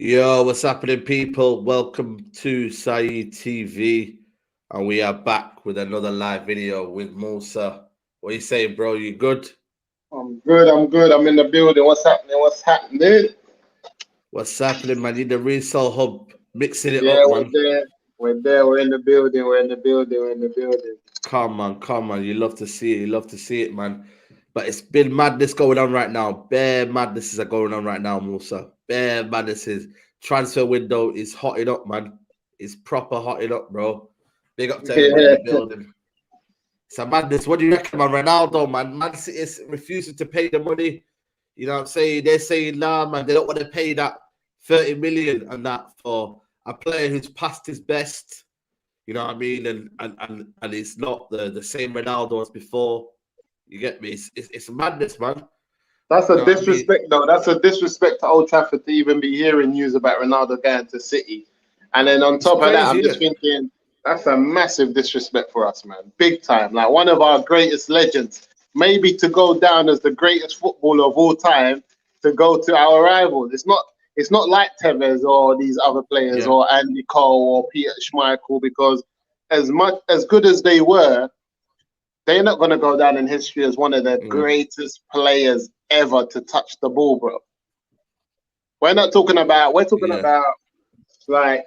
Yo, what's happening, people? Welcome to Saeed TV, and we are back with another live video with Moosa. What are you saying, bro? You good? I'm good. I'm in the building. What's happening? What's happening, man? You the Resale Hub mixing it Yeah, up, we're man. there. We're there. We're in the building. We're in the building. We're in the building. Come on. You love to see it. You love to see it, man. But it's been madness going on right now. Bare madnesses are going on right now, Moosa. Bare madnesses. Transfer window is hotting up, man. It's proper hotting up, bro. Big up to everybody in Yeah. the building. It's a madness. What do you reckon, man? Ronaldo, man. Man City is refusing to pay the money. You know what I'm saying? They're saying, nah, man, they don't want to pay that 30 million and that for a player who's past his best. You know what I mean? And it's not the same Ronaldo as before. You get me? It's madness, man. That's You a know what I mean? disrespect, though. That's a disrespect to Old Trafford to even be hearing news about Ronaldo going to City. And then on It's top of that, crazy, I'm isn't just it? thinking that's a massive disrespect for us, man. Big time. Like one of our greatest legends, maybe to go down as the greatest footballer of all time, to go to our rival. It's not like Tevez or these other players Yeah. or Andy Cole or Peter Schmeichel, because as good as they were, they're not going to go down in history as one of the greatest players ever to touch the ball, bro. We're talking Yeah. about like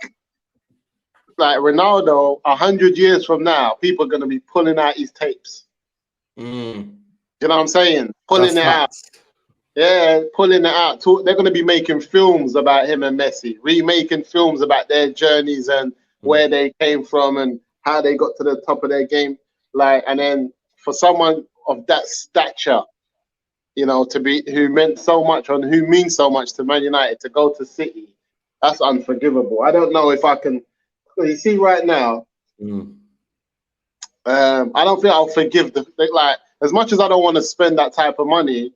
Ronaldo. 100 years from now, people are going to be pulling out his tapes. Mm. You know what I'm saying? Pulling That's it out. facts. Yeah, pulling it out. They're going to be making films about him and Messi, remaking films about their journeys and where they came from and how they got to the top of their game. And then for someone of that stature, you know, to be who meant so much and who means so much to Man United to go to City, that's unforgivable. I don't know if I can. You see, right now, I don't think I'll forgive like as much as I don't want to spend that type of money.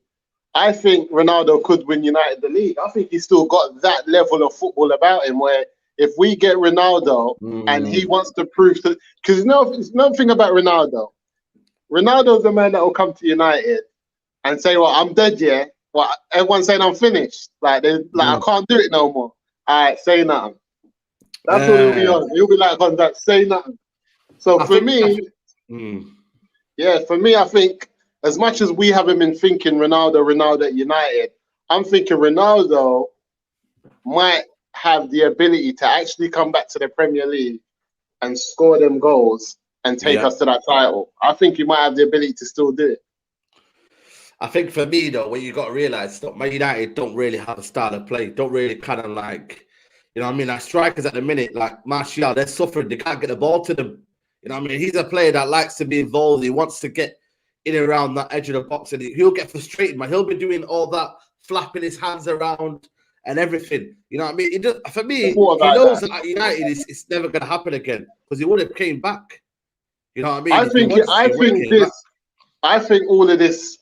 I think Ronaldo could win United the league. I think he's still got that level of football about him where if we get Ronaldo and he wants to prove to, because it's another thing about Ronaldo. Ronaldo's the man that will come to United and say, "Well, I'm dead, yeah." Well, everyone's saying I'm finished. I can't do it no more. All right, say nothing. That's what he'll be on. He'll be like on that, say nothing. So for me, I think as much as we haven't been thinking Ronaldo at United, I'm thinking Ronaldo might have the ability to actually come back to the Premier League and score them goals and take us to that title. I think he might have the ability to still do it. I think for me, though, what you got to realize, Man United don't really have a style of play. Don't really kind of like, you know what I mean? Like strikers at the minute, like Martial, they're suffering. They can't get the ball to them. You know what I mean? He's a player that likes to be involved. He wants to get in and around that edge of the box, and he'll get frustrated, man. He'll be doing all that, flapping his hands around and everything. You know what I mean? For me, he knows that at United it's never going to happen again because he would have came back. You know what I mean? I think all of this,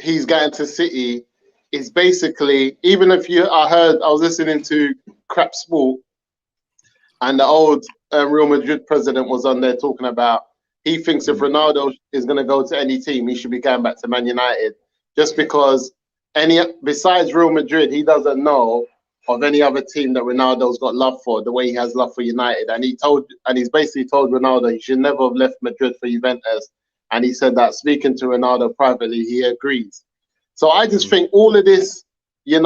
he's getting to City is basically, even if I was listening to Crap Sport and the old Real Madrid president was on there talking about he thinks if Ronaldo is going to go to any team, he should be going back to Man United just because besides Real Madrid, he doesn't know of any other team that Ronaldo's got love for the way he has love for United. And he's basically told Ronaldo he should never have left Madrid for Juventus. And he said that speaking to Ronaldo privately, he agrees. So I just think all of this City,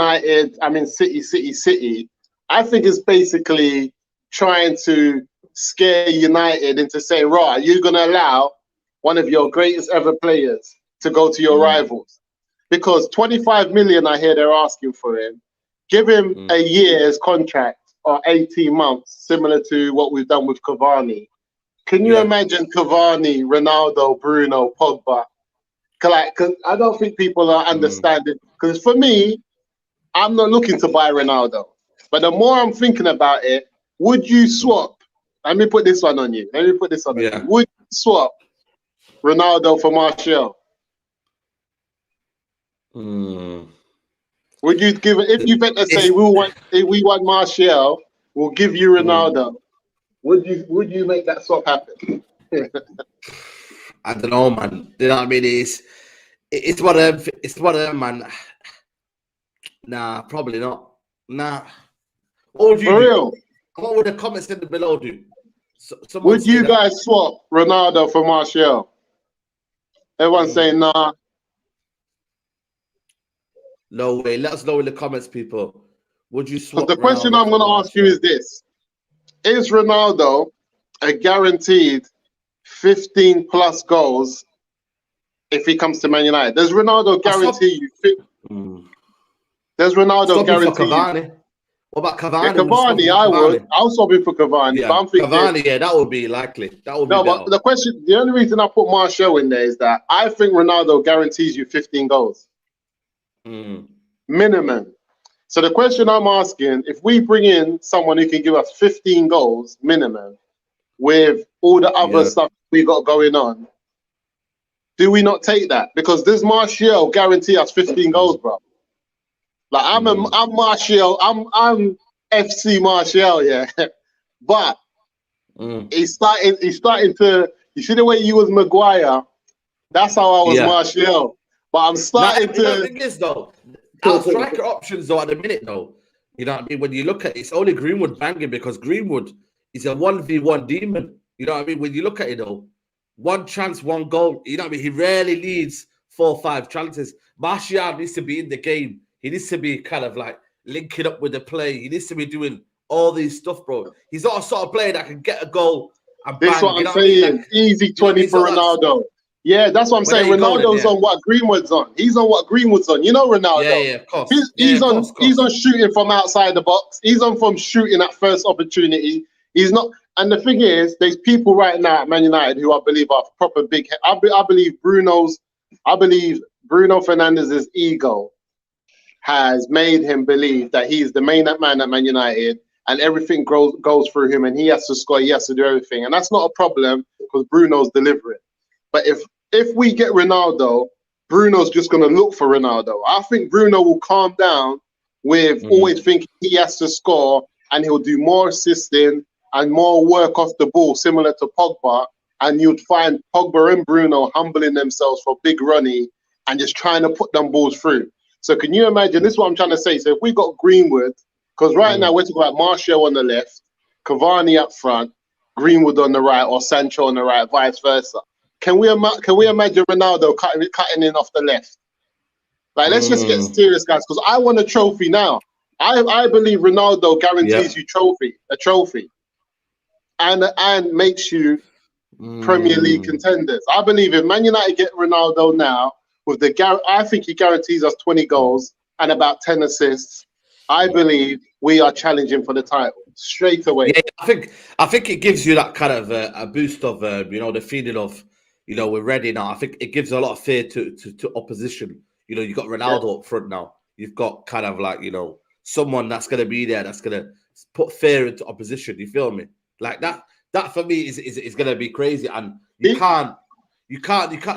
I think is basically trying to scare United into saying, right, you're going to allow one of your greatest ever players to go to your rivals. Because 25 million, I hear they're asking for him. Give him a year's contract or 18 months, similar to what we've done with Cavani. Can you imagine Cavani, Ronaldo, Bruno, Pogba? Because I don't think people are understanding. Because for me, I'm not looking to buy Ronaldo. But the more I'm thinking about it, would you swap? Let me put this one on you. On you. Would you swap Ronaldo for Martial? Would you give it if you bet to say we want Martial, we'll give you Ronaldo? Would you make that swap happen? I don't know, man. You know what I mean? It's one of them, man. Nah, probably not. Nah. What would you For do? real? What would the comments in the below do? Would you guys swap Ronaldo for Martial? Everyone's saying nah. No way. Let us know in the comments, people. Would you swap? The question I'm going to ask you is this: is Ronaldo a guaranteed 15 plus goals if he comes to Man United? Does Ronaldo guarantee you? Does Ronaldo guarantee you? What about Cavani? Yeah, Cavani, I would. I was hoping for Cavani, yeah, but I'm thinking Cavani. Yeah, that would be likely. That would be no. better. But the question, the only reason I put Martial in there is that I think Ronaldo guarantees you 15 goals minimum. So the question I'm asking, if we bring in someone who can give us 15 goals minimum with all the other stuff we got going on, do we not take that? Because does Martial guarantee us 15 goals, bro? Like I'm Martial, I'm FC Martial, yeah. But he's starting to, you see the way you was Maguire, that's how I was Martial. But I'm starting to. The thing is though, our striker options though at the minute though, you know what I mean? When you look at it, it's only Greenwood banging because Greenwood is a 1v1 demon. You know what I mean? When you look at it though, one chance, one goal. You know what I mean? He rarely leads 4 or 5 chances. Martial needs to be in the game. He needs to be kind of like linking up with the play. He needs to be doing all these stuff, bro. He's not a sort of player that can get a goal and bang. This is what I'm saying. Like, easy 20 for Ronaldo. Yeah, that's what I'm saying. Ronaldo's on what Greenwood's on. He's on what Greenwood's on. You know Ronaldo. Yeah, of course. He's on shooting from outside the box. He's on from shooting at first opportunity. He's not. And the thing is, there's people right now at Man United who I believe are proper big. I believe Bruno Fernandez's ego has made him believe that he's the main man at Man United and everything goes through him and he has to score, he has to do everything. And that's not a problem because Bruno's delivering. But if we get Ronaldo, Bruno's just going to look for Ronaldo. I think Bruno will calm down with always thinking he has to score and he'll do more assisting and more work off the ball, similar to Pogba. And you'd find Pogba and Bruno humbling themselves for big Ronnie and just trying to put them balls through. So can you imagine, this is what I'm trying to say. So if we got Greenwood, because right now we're talking about Martial on the left, Cavani up front, Greenwood on the right, or Sancho on the right, vice versa. Can we imagine Ronaldo cutting in off the left? Like, let's just get serious, guys, because I want a trophy now. I believe Ronaldo guarantees you a trophy, and makes you Premier League contenders. I believe if Man United get Ronaldo now, I think he guarantees us 20 goals and about 10 assists. I believe we are challenging for the title straight away. Yeah, I think it gives you that kind of a boost of the feeling of we're ready now. I think it gives a lot of fear to opposition. You've got Ronaldo up front now. You've got kind of like someone that's going to be there that's going to put fear into opposition. You feel me? Like that for me is going to be crazy, and you can't.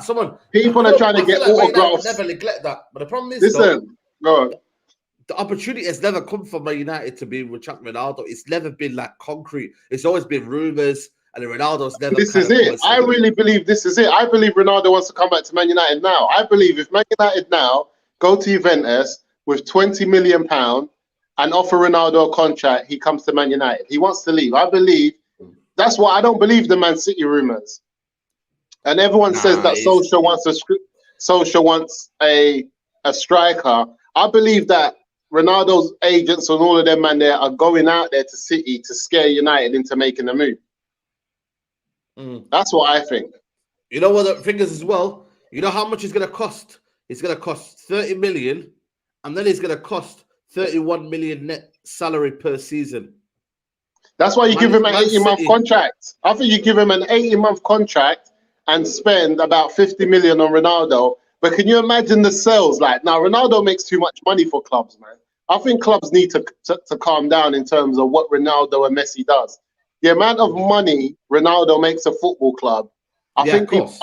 Someone people are trying to get autographs. Never neglect that, but the problem is, the opportunity has never come for Man United to be with Ronaldo. It's never been like concrete. It's always been rumors, and Ronaldo's never. This is it. I really believe this is it. I believe Ronaldo wants to come back to Man United now. I believe if Man United now go to Juventus with £20 million and offer Ronaldo a contract, he comes to Man United. He wants to leave. I believe that's why I don't believe the Man City rumors. And everyone says that Solskjær wants a striker. I believe that Ronaldo's agents and all of them man there are going out there to City to scare United into making a move. That's what I think. You know what the thing is as well? You know how much it's going to cost? It's going to cost 30 million, and then it's going to cost 31 million net salary per season. That's why you give him an 18-month contract. I think you give him an 18-month contract and spend about 50 million on Ronaldo. But can you imagine the sales? Like, now Ronaldo makes too much money for clubs, man. I think clubs need to calm down in terms of what Ronaldo and Messi does. The amount of money Ronaldo makes a football club, I think people,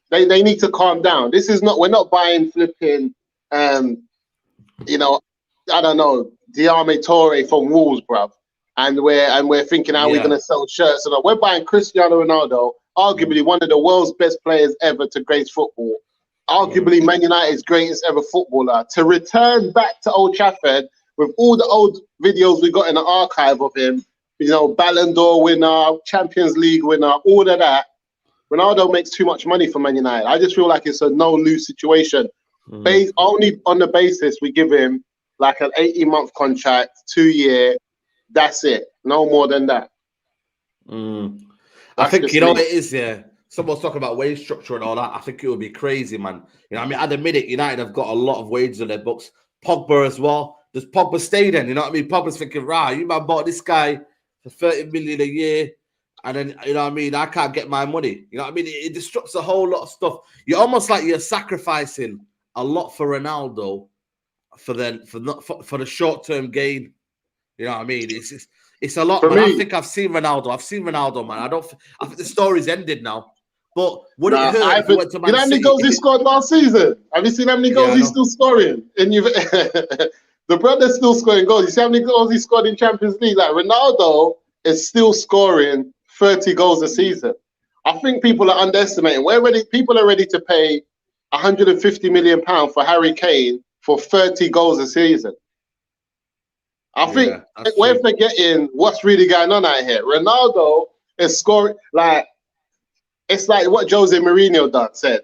they need to calm down. This is not, we're not buying flipping, I don't know, Diame Torre from Wolves, bruv. And we're thinking how we're going to sell shirts. And we're buying Cristiano Ronaldo, arguably one of the world's best players ever to grace football. Arguably Man United's greatest ever footballer, to return back to Old Trafford with all the old videos we got in the archive of him, you know, Ballon d'Or winner, Champions League winner, all of that, Ronaldo makes too much money for Man United. I just feel like it's a no-lose situation. Based only on the basis we give him like an 18-month contract, 2-year, that's it. No more than that. I think, you know what it is, yeah. Someone's talking about wage structure and all that. I think it would be crazy, man. You know what I mean? At the minute, United have got a lot of wages on their books. Pogba as well. Does Pogba stay then? You know what I mean? Pogba's thinking, right, you man bought this guy for 30 million a year, and then, you know what I mean, I can't get my money. You know what I mean? It disrupts a whole lot of stuff. You're almost like you're sacrificing a lot for Ronaldo for the short-term gain. You know what I mean? It's a lot, man. I think I've seen Ronaldo, man. I think the story's ended now. But would it hurt if he went to Man City? You know how many goals he scored last season? Have you seen how many goals he's still scoring? And the brother's still scoring goals. You see how many goals he scored in Champions League? Like, Ronaldo is still scoring 30 goals a season. I think people are underestimating. People are ready to pay £150 million for Harry Kane for 30 goals a season. I think we're forgetting what's really going on out here. Ronaldo is scoring like, it's like what Jose Mourinho said.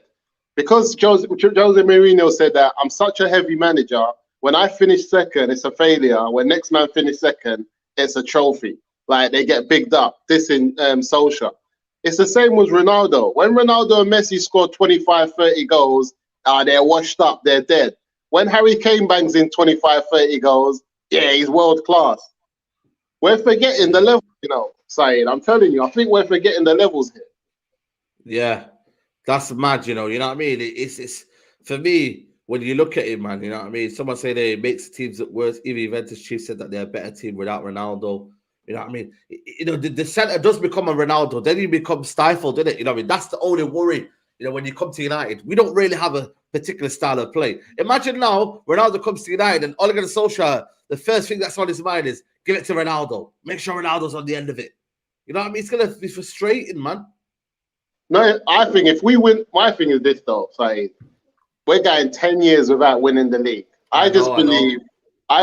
Because Jose Mourinho said that I'm such a heavy manager, when I finish second, it's a failure. When next man finish second, it's a trophy. Like, they get bigged up. This in Solskjær. It's the same with Ronaldo. When Ronaldo and Messi scored 25, 30 goals, they're washed up, they're dead. When Harry Kane bangs in 25, 30 goals, yeah, he's world class. We're forgetting the level, you know, Saeed. I'm telling you, I think we're forgetting the levels here. Yeah, that's mad, you know what I mean? It's for me, when you look at it, man, you know what I mean? Someone say they makes the teams look worse. Even Juventus chief said that they're a better team without Ronaldo. You know what I mean? You know, the center does become a Ronaldo, then you become stifled, doesn't it? You know what I mean? That's the only worry. You know, when you come to United, we don't really have a particular style of play. Imagine now, Ronaldo comes to United and Ole Gunnar Solskjær, the first thing that's on his mind is give it to Ronaldo. Make sure Ronaldo's on the end of it. You know what I mean? It's going to be frustrating, man. No, I think if we win, my thing is this though, Saeed. We're going 10 years without winning the league. I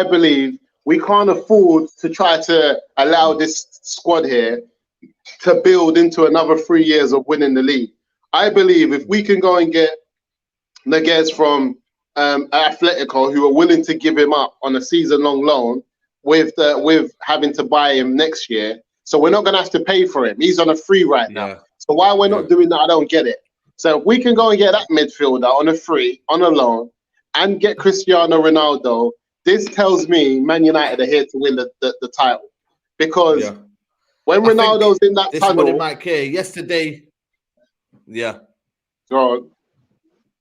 believe we can't afford to try to allow this squad here to build into another 3 years of winning the league. I believe if we can go and get Niguez from Atletico, who are willing to give him up on a season-long loan with having to buy him next year, so we're not going to have to pay for him. He's on a free right now. So why we're not doing that, I don't get it. So if we can go and get that midfielder on a free, on a loan, and get Cristiano Ronaldo, this tells me Man United are here to win the title. Because when Ronaldo's in that tunnel... Yesterday,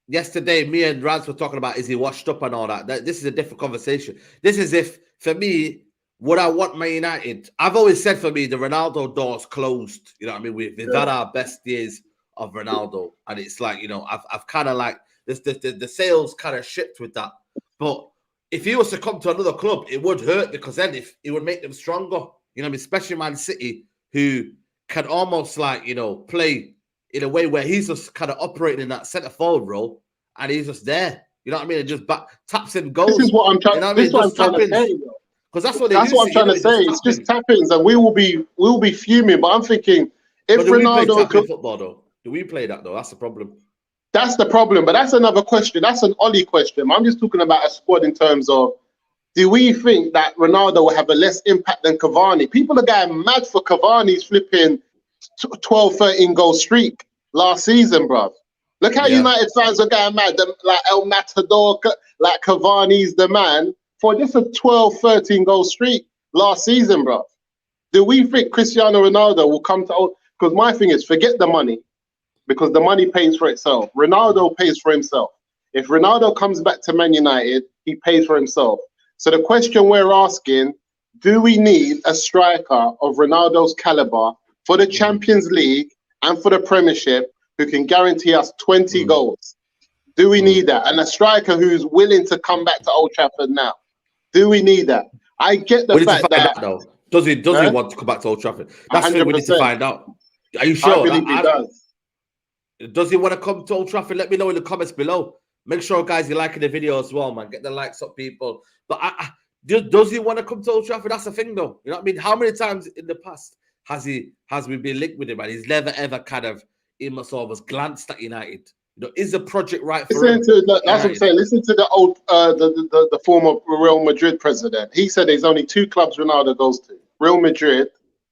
yesterday, me and Rance were talking about, is he washed up and all that? This is a different conversation. This is if, for me, would I want Man United? I've always said, for me, the Ronaldo door's closed. You know what I mean? We've had our best years of Ronaldo, and it's like, you know, I've kind of like the sales kind of shipped with that. But if he was to come to another club, it would hurt, because then it would make them stronger. You know what I mean? Especially Man City, who can almost like, you know, play in a way where he's just kind of operating in that centre forward role, and he's just there. You know what I mean? And just taps in goals. This is what I'm trying. You know this is what I'm trying to say. Because that's what I'm trying to say. It's just tap-ins, and we'll be fuming. But I'm thinking, if Ronaldo could football though, do we play that though? That's the problem. That's the problem. But that's another question. That's an Ollie question. I'm just talking about a squad in terms of, do we think that Ronaldo will have a less impact than Cavani? People are going mad for Cavani's flipping 12, 13 goal streak last season, bruv. Look how United fans are going mad. Like El Matador, like Cavani's the man for just a 12, 13 goal streak last season, bruv. Do we think Cristiano Ronaldo will come to... Because my thing is, forget the money, because the money pays for itself. Ronaldo pays for himself. If Ronaldo comes back to Man United, he pays for himself. So the question we're asking, do we need a striker of Ronaldo's caliber for the Champions League and for the Premiership who can guarantee us 20 goals? Do we need that? And a striker who's willing to come back to Old Trafford now. Do we need that? I get the fact that... though. Does he want to come back to Old Trafford? That's what we need to find out. Are you sure? I believe he does. Does he want to come to Old Trafford? Let me know in the comments below. Make sure, guys, you're liking the video as well, man. Get the likes up, people. But Does he want to come to Old Trafford? That's the thing, though. You know what I mean? How many times in the past has we been linked with him, and he's never ever kind of almost glanced at United? You know, is the project right for him? That's what I'm saying. Listen to the old the former Real Madrid president. He said there's only two clubs Ronaldo goes to: Real Madrid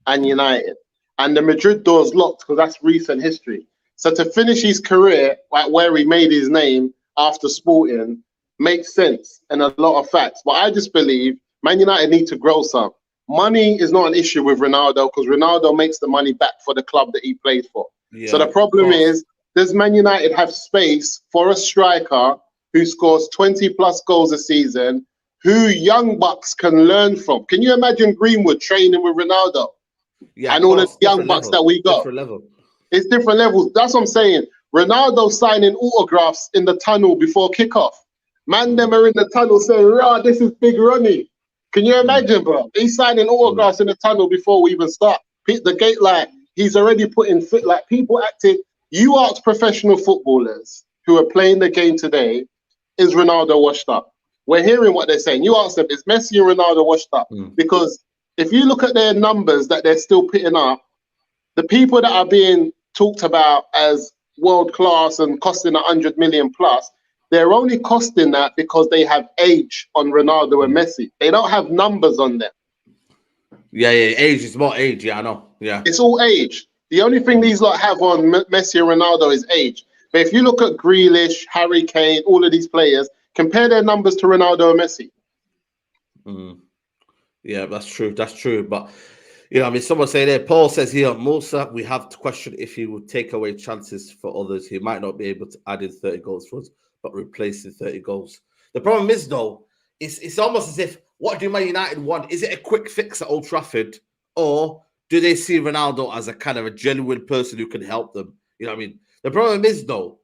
and United. And the Madrid door's locked because that's recent history. So to finish his career like where he made his name after Sporting makes sense and a lot of facts. But I just believe Man United need to grow some. Money is not an issue with Ronaldo because Ronaldo makes the money back for the club that he plays for. Yeah, so the problem is, does Man United have space for a striker who scores 20 plus goals a season, who young bucks can learn from? Can you imagine Greenwood training with Ronaldo? Yeah, and all the young bucks that we got. It's different levels. That's what I'm saying. Ronaldo signing autographs in the tunnel before kickoff. Man, them are in the tunnel saying, "Rah, this is Big Ronnie." Can you imagine, bro? He's signing autographs in the tunnel before we even start. The gate light, he's already put in fit. Like people acting. You ask professional footballers who are playing the game today, is Ronaldo washed up? We're hearing what they're saying. You ask them, is Messi and Ronaldo washed up? Because if you look at their numbers that they're still putting up, the people that are being talked about as world class and costing 100 million plus, they're only costing that because they have age on Ronaldo and Messi. They don't have numbers on them. Yeah, age is more age. Yeah, I know. Yeah, it's all age. The only thing these lot have on Messi and Ronaldo is age. But if you look at Grealish, Harry Kane, all of these players, compare their numbers to Ronaldo and Messi. Yeah, that's true. That's true. But, you know, I mean, someone say there, Paul says here, Moosa, we have to question if he would take away chances for others. He might not be able to add in 30 goals for us, but replace the 30 goals. The problem is, though, it's almost as if, what do Man United want? Is it a quick fix at Old Trafford? Or do they see Ronaldo as a kind of a genuine person who can help them? You know what I mean? The problem is, though,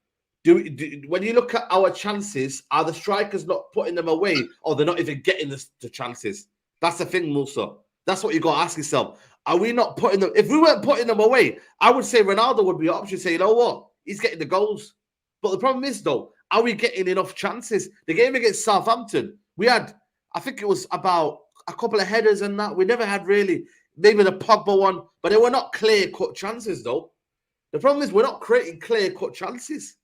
when you look at our chances, are the strikers not putting them away, or they're not even getting the chances? That's the thing, Moosa. That's what you got to ask yourself. Are we not putting them? If we weren't putting them away, I would say Ronaldo would be an option. Say, you know what? He's getting the goals. But the problem is, though, are we getting enough chances? The game against Southampton, we had, I think it was about a couple of headers and that. We never had really, maybe the Pogba one, but they were not clear-cut chances, though. The problem is we're not creating clear-cut chances.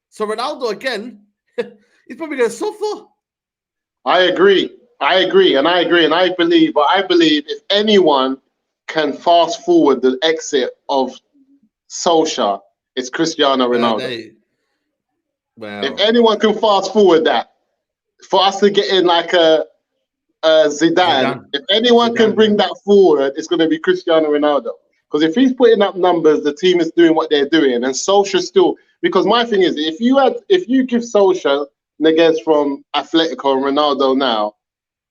So Ronaldo, again, he's probably going to suffer. I agree. And I believe if anyone can fast forward the exit of Solskjær, it's Cristiano Ronaldo. If anyone can fast forward that, for us to get in like a Zidane, if anyone can bring that forward, it's going to be Cristiano Ronaldo. Because if he's putting up numbers, the team is doing what they're doing, and Solskjær still. Because my thing is, if you give Solskjær Neges from Atletico and Ronaldo now,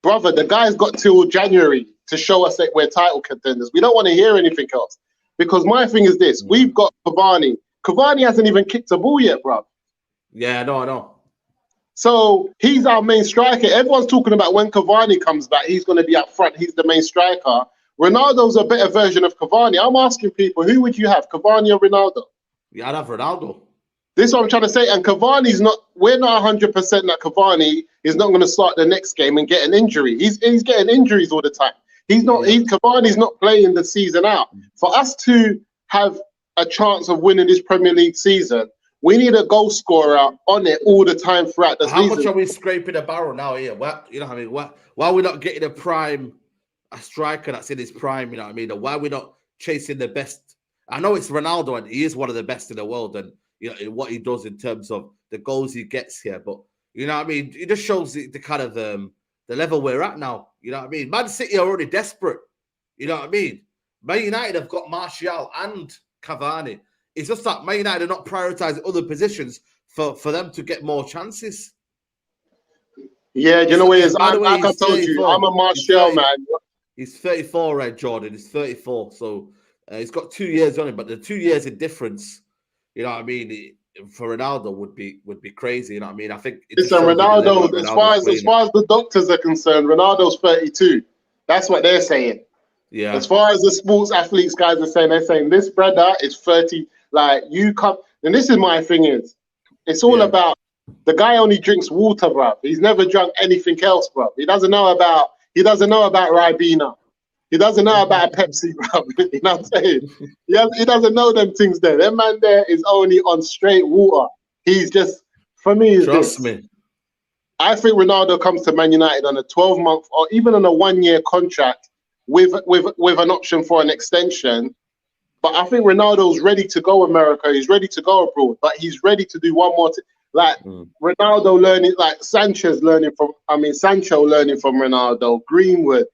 brother, the guy's got till January to show us that we're title contenders. We don't want to hear anything else. Because my thing is this: we've got Cavani. Cavani hasn't even kicked a ball yet, bro. Yeah, I know. So he's our main striker. Everyone's talking about when Cavani comes back, he's going to be up front. He's the main striker. Ronaldo's a better version of Cavani. I'm asking people, who would you have, Cavani or Ronaldo? Yeah, I'd have Ronaldo. This is what I'm trying to say. And Cavani's not, we're not 100% that Cavani is not going to start the next game and get an injury. He's getting injuries all the time. Cavani's not playing the season out. For us to have a chance of winning this Premier League season, we need a goal scorer on it all the time throughout the season. How much are we scraping a barrel now here? What, you know what I mean? Why are we not getting a striker that's in his prime, you know what I mean? Or why are we not chasing the best? I know it's Ronaldo and he is one of the best in the world, and you know what he does in terms of the goals he gets here, but you know what I mean, it just shows the kind of the level we're at now. You know what I mean? Man City are already desperate. You know what I mean? Man United have got Martial and Cavani. It's just that Man United are not prioritizing other positions for them to get more chances. Yeah, you know what it is? Like I told you, I'm a Martial man. He's 34, right, Jordan? He's 34, so he's got 2 years on him. But the 2 years in difference, you know what I mean, for Ronaldo would be crazy. You know what I mean? I think it's Ronaldo. As far as the doctors are concerned, Ronaldo's 32. That's what they're saying. Yeah. As far as the sports athletes guys are saying, they're saying this brother is 30. Like you come, and this is my thing is, it's all about the guy only drinks water, bro. He's never drunk anything else, bro. He doesn't know about He doesn't know about Ribena. He doesn't know about a Pepsi, bro. You know what I'm saying? He doesn't know them things there. That man there is only on straight water. He's just, for me, Trust me. I think Ronaldo comes to Man United on a 12-month or even on a 1-year contract with an option for an extension. But I think Ronaldo's ready to go America. He's ready to go abroad. But he's ready to do one more thing. Like Ronaldo learning, like Sancho learning from Ronaldo, Greenwood,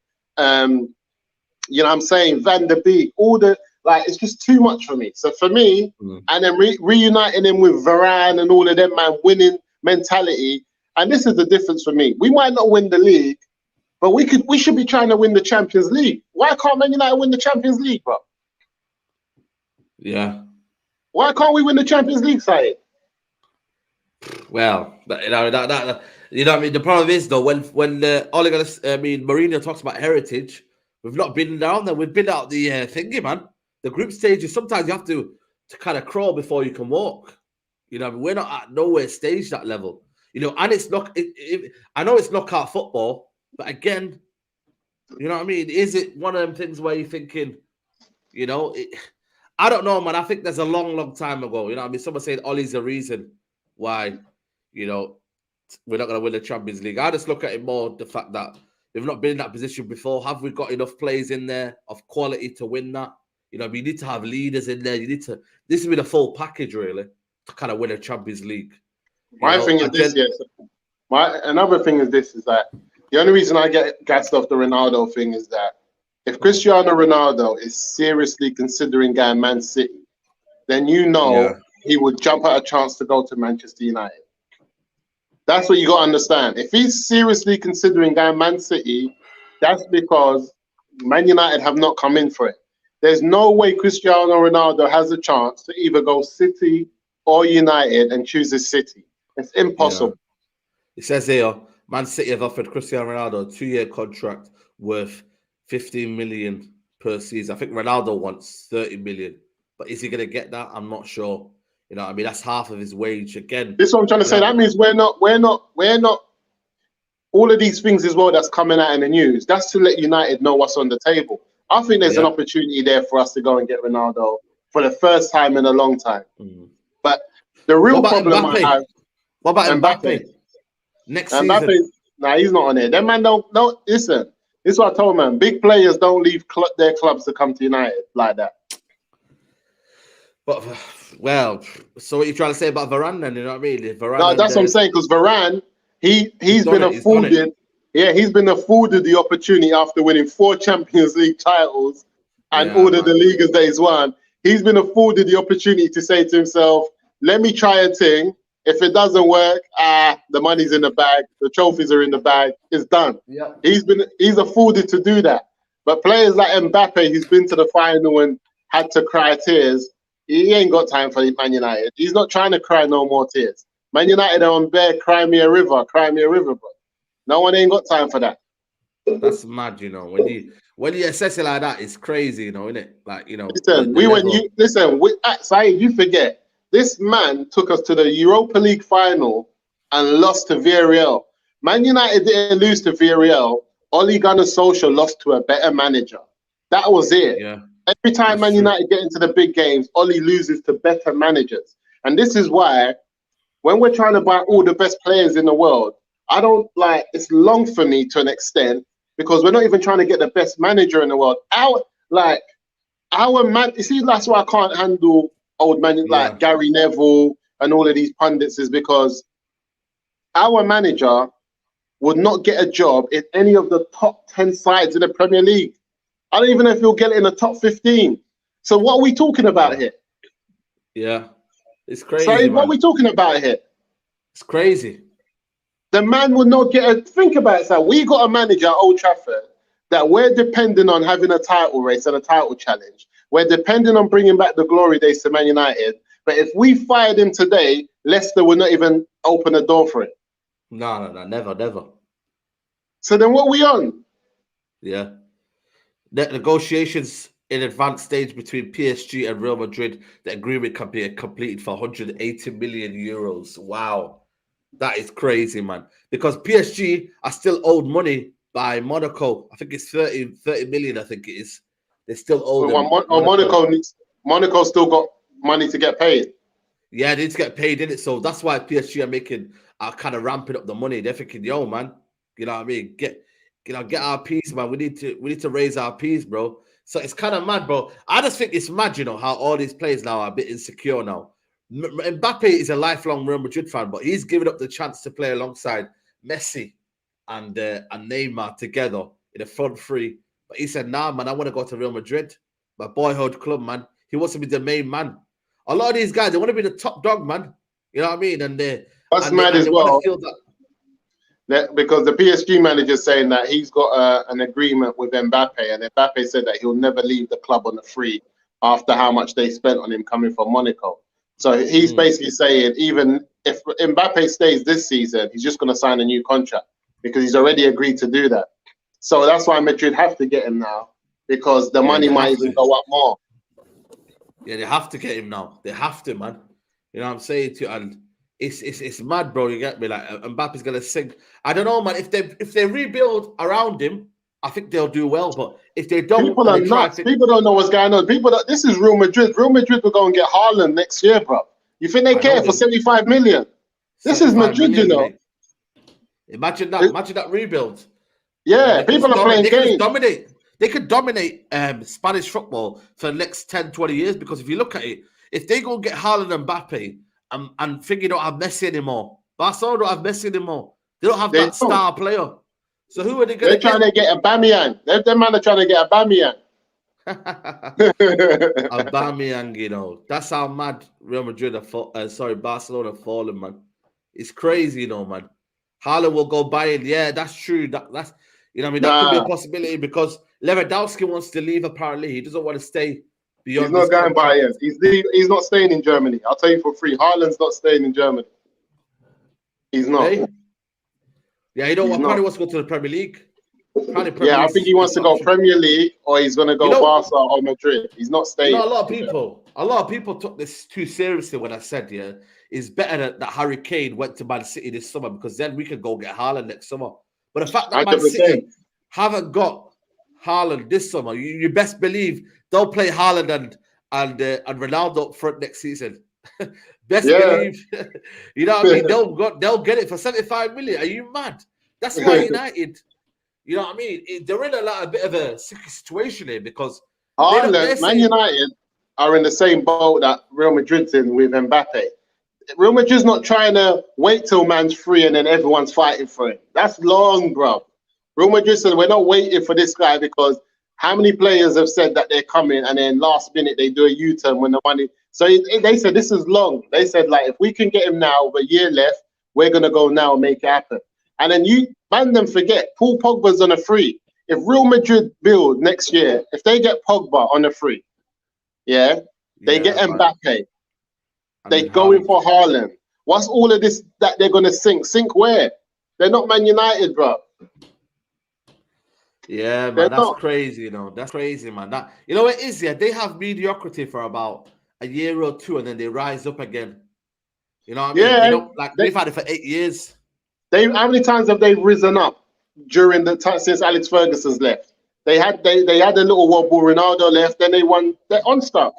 you know what I'm saying, Van der Beek, all the, like, it's just too much for me. So for me, and then reuniting him with Varane and all of them, man, winning mentality. And this is the difference for me. We might not win the league, but we should be trying to win the Champions League. Why can't Man United win the Champions League, bro? Yeah. Why can't we win the Champions League, Saeed? Well, you know that you know what I mean. The problem is though, when Mourinho talks about heritage, we've not been down there. We've been out the thingy, man. The group stages. Sometimes you have to kind of crawl before you can walk. You know, we're not at nowhere stage that level. You know, and it's not. I know it's knockout football, but again, you know what I mean. Is it one of them things where you're thinking, you know, I don't know, man. I think there's a long time ago. You know what I mean. Someone said Ollie's the reason why, you know, we're not going to win the Champions League. I just look at it more the fact that we've not been in that position before. Have we got enough players in there of quality to win that? You know, we need to have leaders in there. This has been a full package, really, to kind of win a Champions League. Another thing is this, is that the only reason I get gassed off the Ronaldo thing is that if Cristiano Ronaldo is seriously considering going Man City, then he would jump at a chance to go to Manchester United. That's what you got to understand. If he's seriously considering going Man City, that's because Man United have not come in for it. There's no way Cristiano Ronaldo has a chance to either go City or United and choose a City. It's impossible. Yeah. It says here, Man City have offered Cristiano Ronaldo a 2-year contract worth 15 million per season. I think Ronaldo wants 30 million. But is he going to get that? I'm not sure. You know, I mean, that's half of his wage. Again, this is what I'm trying to say. That means we're not. All of these things as well that's coming out in the news. That's to let United know what's on the table. I think there's an opportunity there for us to go and get Ronaldo for the first time in a long time. But the real problem I have. What about Mbappe? Next season? Nah, he's not on it. That man don't listen. This is what I told man. Big players don't leave their clubs to come to United like that. But well, so what are you trying to say about Varane then? You know what I mean? Varane, no, that's what I'm saying. Because Varane, he's been afforded. Yeah, he's been afforded the opportunity after winning 4 Champions League titles and all of the leagues that he's won. He's been afforded the opportunity to say to himself, "Let me try a thing. If it doesn't work, the money's in the bag. The trophies are in the bag. It's done." Yeah, he's afforded to do that. But players like Mbappe, who's been to the final and had to cry tears, he ain't got time for Man United. He's not trying to cry no more tears. Man United are on bare, cry me a river, bro. No one ain't got time for that. That's mad, you know. When you assess it like that, it's crazy, you know, isn't it? Like, you know. Saeed, you forget. This man took us to the Europa League final and lost to Villarreal. Man United didn't lose to Villarreal. Ole Gunnar Solskjær lost to a better manager. That was it. Yeah. Every time Man United get into the big games, Ole loses to better managers. And this is why, when we're trying to buy all the best players in the world, I don't like, it's long for me to an extent, because we're not even trying to get the best manager in the world. Our man, you see, that's why I can't handle old man like Gary Neville and all of these pundits, is because our manager would not get a job in any of the top 10 sides in the Premier League. I don't even know if he'll get it in the top 15. So what are we talking about here? Yeah, it's crazy. So what are we talking about here? It's crazy. The man would not get a, think about it. So we got a manager at Old Trafford that we're depending on having a title race and a title challenge. We're depending on bringing back the glory days to Man United. But if we fired him today, Leicester would not even open the door for it. No, never. So then what are we on? Yeah. The negotiations in advanced stage between PSG and Real Madrid. The agreement can be completed for 180 million euros. Wow. That is crazy, man. Because PSG are still owed money by Monaco. I think it's 30 million. I think it is. They still owe them. Monaco still got money to get paid. Yeah, they need to get paid in it. So that's why PSG are kind of ramping up the money. They're thinking, yo, man, you know what I mean? Get our piece, man. We need to raise our piece, bro. So it's kind of mad, bro. I just think it's mad, you know, how all these players now are a bit insecure now. Mbappe is a lifelong Real Madrid fan, but he's given up the chance to play alongside Messi and Neymar together in a front three. But he said, nah, man, I want to go to Real Madrid, my boyhood club, man. He wants to be the main man. A lot of these guys, they want to be the top dog, man. You know what I mean? And that's mad as well. Because the PSG manager is saying that he's got an agreement with Mbappe, and Mbappe said that he'll never leave the club on a free after how much they spent on him coming from Monaco. So he's basically saying even if Mbappe stays this season, he's just going to sign a new contract because he's already agreed to do that. So that's why Madrid have to get him now, because the money might even go up more. Yeah, they have to get him now. They have to, man. You know what I'm saying to you? And it's mad, bro. You get me? Like Mbappe's gonna sink. I don't know, man. If they rebuild around him, I think they'll do well. But if they don't, people are nuts. People don't know what's going on. This is Real Madrid. Real Madrid will go and get Haaland next year, bro. You think they care for 75 million? This is Madrid, you know. Imagine that. Imagine that rebuild. Yeah, people are playing games. They could dominate Spanish football for the next 10, 20 years, because if you look at it, if they go get Haaland and Mbappe and think you don't have Messi anymore, Barcelona don't have Messi anymore. They don't have that star player. So who are they going to get? They're trying to get Aubameyang. Them man are trying to get Aubameyang. Aubameyang, you know. That's how mad Real Madrid Barcelona have fallen, man. It's crazy, you know, man. Haaland will go Bayern. Yeah, that's true. That's you know what I mean? That could be a possibility, because Lewandowski wants to leave, apparently. He doesn't want to stay beyond. He's not going Bayern. He's not staying in Germany. I'll tell you for free. Haaland's not staying in Germany. He's not. Hey? Yeah, he probably wants to go to the Premier League. I think he wants to go Premier League, or he's going to go Barca or Madrid. He's not staying. You know, a lot of people took this too seriously when I said, yeah, it's better that Harry Kane went to Man City this summer, because then we could go get Haaland next summer. But the fact that 100%. Man City haven't got Haaland this summer, you best believe they'll play Haaland and Ronaldo up front next season. Believe. You know what I mean? They'll get it for 75 million. Are you mad? That's why United, you know what I mean? They're in a bit of a situation here, because Man United are in the same boat that Real Madrid's in with Mbappe. Real Madrid's not trying to wait till man's free and then everyone's fighting for him. That's long, bro. Real Madrid said, we're not waiting for this guy, because how many players have said that they're coming and then last minute they do a U-turn when the money... So they said this is long. They said, like, if we can get him now with a year left, we're going to go now and make it happen. And then them forget, Paul Pogba's on a free. If Real Madrid build next year, if they get Pogba on a free, they get Mbappe, they go in for Haaland. What's all of this that they're going to sink? Sink where? They're not Man United, bro. Yeah, man, that's crazy, you know. That's crazy, man. That, you know what it is, yeah? They have mediocrity for about a year or two, and then they rise up again. You know what I mean? They've had it for 8 years. How many times have they risen up during the time since Alex Ferguson's left? They had a little wobble. Ronaldo left, then they won. They're on stuff.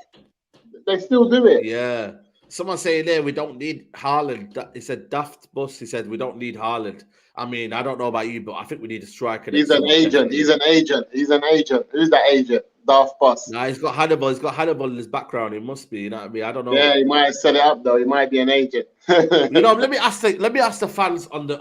They still do it. Yeah. Someone saying there, we don't need Haaland. He said, daft bus. He said, we don't need Haaland. I mean, I don't know about you, but I think we need a striker. He's an agent. He's an agent. He's an agent. Who's that agent? Daft bus. Nah, he's got Hannibal. He's got Hannibal in his background. He must be. You know what I mean? I don't know. Yeah, he might set it up though. He might be an agent. You know, let me ask the fans in the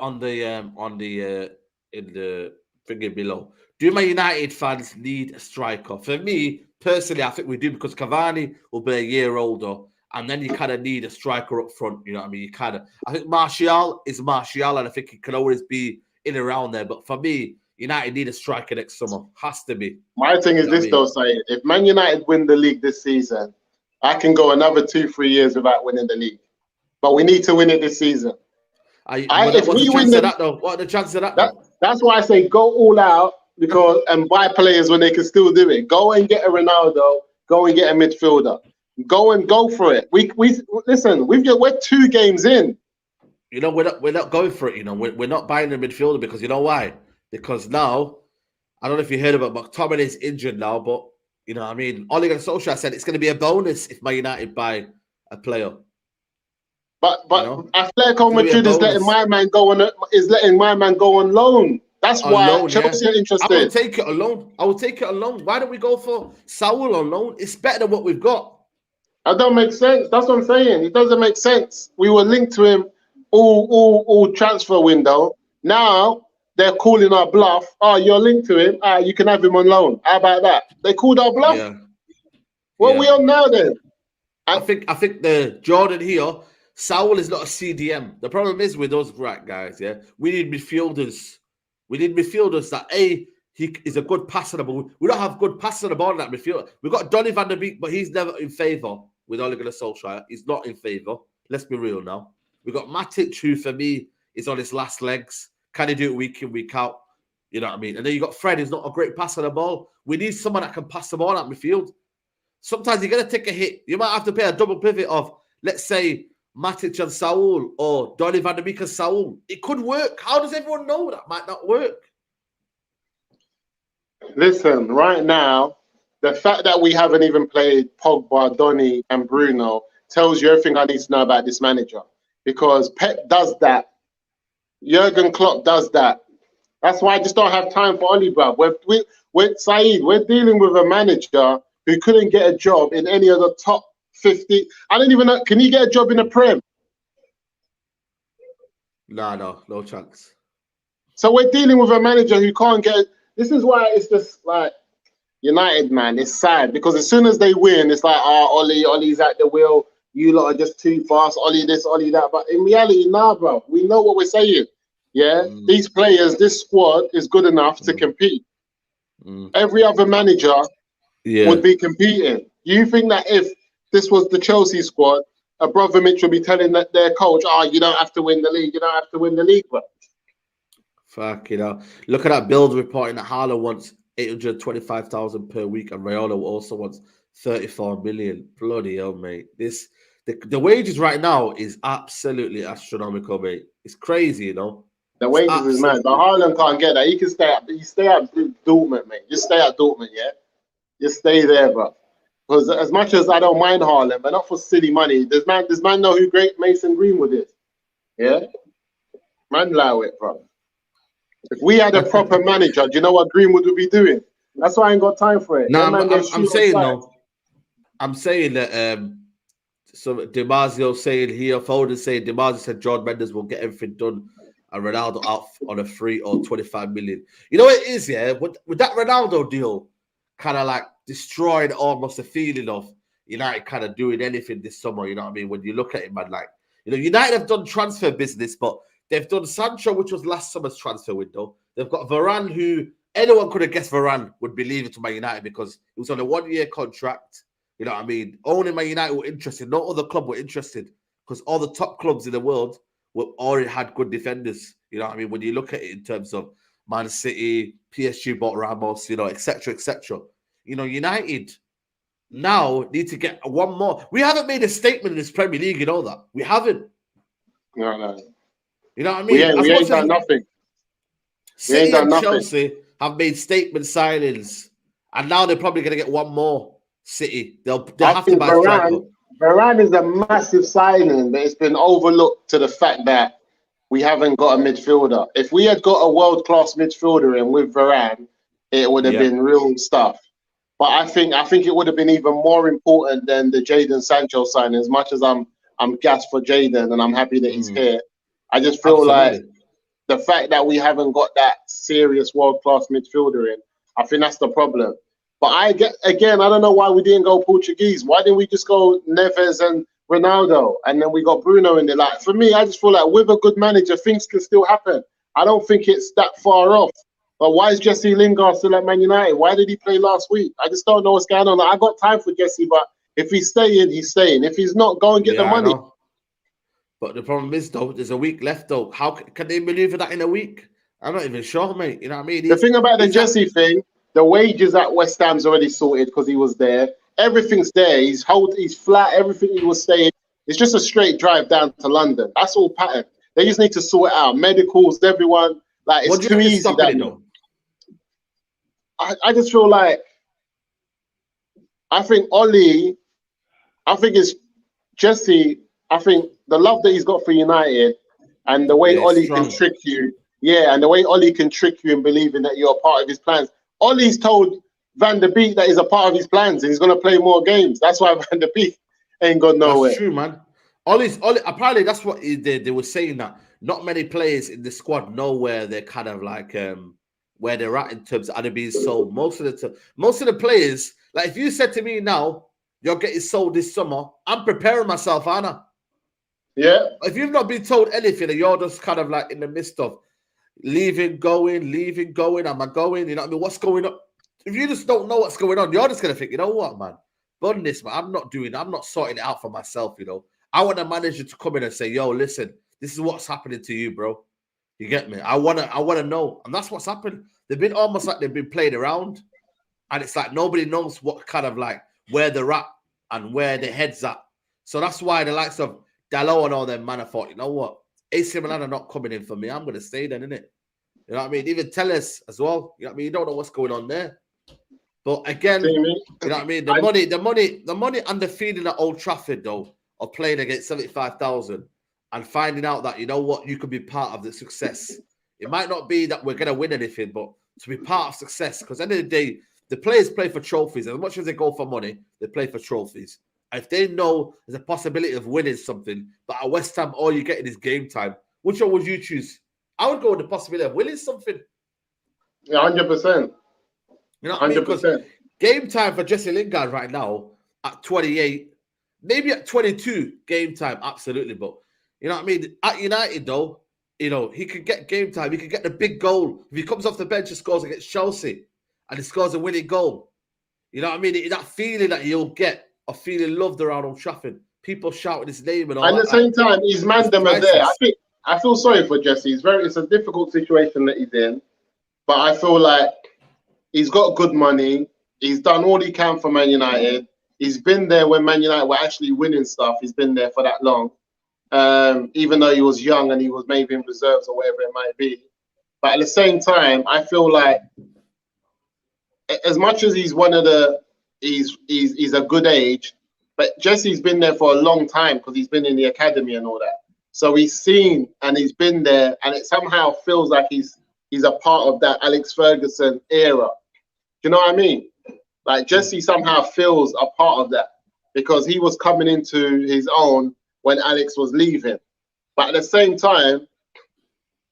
thingy below. Do my United fans need a striker? For me personally, I think we do, because Cavani will be a year older. And then you kind of need a striker up front, you know what I mean? I think Martial is Martial, and I think he can always be in and around there. But for me, United need a striker next summer. Has to be. My thing is this, though, Saeed. If Man United win the league this season, I can go another 2-3 years without winning the league. But we need to win it this season. What are the chances of that? That's why I say go all out, and buy players when they can still do it. Go and get a Ronaldo. Go and get a midfielder. Go for it. Listen. We're 2 games in. You know, we're not going for it. You know, we're not buying a midfielder, because you know why? because now, I don't know if you heard about McTominay's injured now, but you know what I mean? Ole Gunnar Solskjær said it's going to be a bonus if Man United buy a player. But you know? Atletico Madrid is letting my man go on loan. That's on why loan, Chelsea are interested. I would take it alone. Why don't we go for Saul on loan? It's better than what we've got. That don't make sense. That's what I'm saying. It doesn't make sense. We were linked to him all transfer window. Now they're calling our bluff. Oh, you're linked to him. You can have him on loan. How about that? They called our bluff. Yeah. What are we on now then? I think the Jordan here, Saul is not a CDM. The problem is with those guys, yeah. We need midfielders. We need midfielders that he is a good passer, but we don't have good passer the ball in that midfield. We've got Donny van der Beek, but he's never in favour with Ole Gunnar Solskjær. He's not in favour. Let's be real now. We've got Matic, who for me is on his last legs. Can he do it week in, week out? You know what I mean? And then you got Fred, who's not a great passer the ball. We need someone that can pass the ball at midfield. Sometimes you're going to take a hit. You might have to play a double pivot of, let's say, Matic and Saul or Donny van der Beek and Saul. It could work. How does everyone know that might not work? Listen, right now, the fact that we haven't even played Pogba, Donny, and Bruno tells you everything I need to know about this manager. Because Pep does that. Jurgen Klopp does that. That's why I just don't have time for Oli, bruv. With Saeed, we're dealing with a manager who couldn't get a job in any of the top 50. I don't even know. Can he get a job in the Prem? No chance. So we're dealing with a manager who can't get. This is why it's just like United, man. It's sad because as soon as they win, it's like, Ollie's at the wheel. You lot are just too fast. Ollie this, Ollie that. But in reality, nah, bro. We know what we're saying. Yeah, these players, this squad is good enough to compete. Every other manager would be competing. You think that if this was the Chelsea squad, Abramovich would be telling their coach, you don't have to win the league. You don't have to win the league, bro. Fuck, look at that Build reporting that Haaland wants 825,000 per week and Raiola also wants 34 million. Bloody hell, mate. The wages right now is absolutely astronomical, mate. It's crazy, The wages is mad, but Haaland can't get that. He can stay at Dortmund, mate. Just stay at Dortmund, yeah? Just stay there, bro. Because as much as I don't mind Haaland, but not for silly money, does man know who great Mason Greenwood is? Yeah? Man allow it, bro. If we had a proper manager, do you know what Greenwood would be doing? That's why I ain't got time for it. No, I'm saying that so DiMarzio saying here, Foden saying DiMarzio said John Mendes will get everything done and Ronaldo out on a free or 25 million. You know what it is, yeah? With that Ronaldo deal kind of like destroyed almost the feeling of United kind of doing anything this summer, you know what I mean? When you look at it, man, like, United have done transfer business, but they've done Sancho, which was last summer's transfer window. They've got Varane, who anyone could have guessed Varane would be leaving to Man United because he was on a 1-year contract. You know what I mean? Only Man United were interested. No other club were interested because all the top clubs in the world already had good defenders. You know what I mean? When you look at it in terms of Man City, PSG bought Ramos, etc., etc. United now need to get one more. We haven't made a statement in this Premier League, you know that. We haven't. No. You know what I mean? We ain't done nothing. City and Chelsea have made statement signings, and now they're probably going to get one more. City, they'll have to buy Varane. Varane is a massive signing, but it's been overlooked to the fact that we haven't got a midfielder. If we had got a world-class midfielder in with Varane, it would have been real stuff. But I think it would have been even more important than the Jadon Sancho signing. As much as I'm gassed for Jadon and I'm happy that he's here, I just feel like the fact that we haven't got that serious world-class midfielder in, I think that's the problem. But I don't know why we didn't go Portuguese. Why didn't we just go Neves and Ronaldo? And then we got Bruno in there. Like, for me, I just feel like with a good manager, things can still happen. I don't think it's that far off. But why is Jesse Lingard still at Man United? Why did he play last week? I just don't know what's going on. Like, I got time for Jesse, but if he's staying, he's staying. If he's not, go and get the money. But the problem is, though, there's a week left, though. How can they maneuver that in a week? I'm not even sure, mate. You know what I mean? The thing about the Jesse thing, the wages at West Ham's already sorted because he was there. Everything's there. He's flat. Everything he was saying. It's just a straight drive down to London. That's all pattern. They just need to sort it out. Medicals, everyone. Like, it's What do you too think is easy. stopping That it though? I just feel like, I think Ollie, I think it's Jesse. I think the love that he's got for United and the way Yeah, it's Ollie can strong. trick you, yeah, and the way Ollie can trick you in believing that you're a part of his plans. Ollie's told Van der Beek that he's a part of his plans and he's going to play more games. That's why Van der Beek ain't gone That's nowhere. true, man. Ollie, apparently that's what they were saying, that not many players in the squad know where they're kind of like where they're at in terms of either being sold. Most of the players, like if you said to me now, you're getting sold this summer, I'm preparing myself, Anna. Yeah. If you've not been told anything and you're just kind of like in the midst of leaving, going, am I going? You know what I mean? What's going on? If you just don't know what's going on, you're just gonna think, you know what, man? Done this, man. I'm not sorting it out for myself, you know. I want a manager to come in and say, yo, listen, this is what's happening to you, bro. You get me? I wanna know. And that's what's happened. They've been almost like they've been played around. And it's like nobody knows what kind of like where they're at and where their head's at. So that's why the likes of Dalot and all them, man, I thought, you know what? AC Milan are not coming in for me. I'm gonna stay then, innit? You know what I mean? Even Telles as well. You know what I mean? You don't know what's going on there. But again, you know what I mean? The money and the feeling at Old Trafford, though, of playing against 75,000 and finding out that, you know what, you could be part of the success. It might not be that we're going to win anything, but to be part of success. Because at the end of the day, the players play for trophies. As much as they go for money, they play for trophies. And if they know there's a possibility of winning something, but at West Ham, all you're getting is game time, which one would you choose? I would go with the possibility of winning something. Yeah, 100%. You know what I mean? Because game time for Jesse Lingard right now at 28, maybe at 22, game time, absolutely. But you know what I mean? At United, though, you know, he could get game time. He could get the big goal. If he comes off the bench and scores against Chelsea and he scores a winning goal, you know what I mean? That feeling that you'll get of feeling loved around Old Trafford, people shouting his name and all that. At the same time, his man them are there. I feel sorry for Jesse. It's a difficult situation that he's in. But I feel like he's got good money. He's done all he can for Man United. He's been there when Man United were actually winning stuff. He's been there for that long. Even though he was young and he was maybe in reserves or whatever it might be. But at the same time, I feel like as much as he's he's a good age, but Jesse's been there for a long time because he's been in the academy and all that. So he's seen and he's been there, and it somehow feels like he's a part of that Alex Ferguson era. Do you know what I mean? Like Jesse somehow feels a part of that because he was coming into his own when Alex was leaving. But at the same time,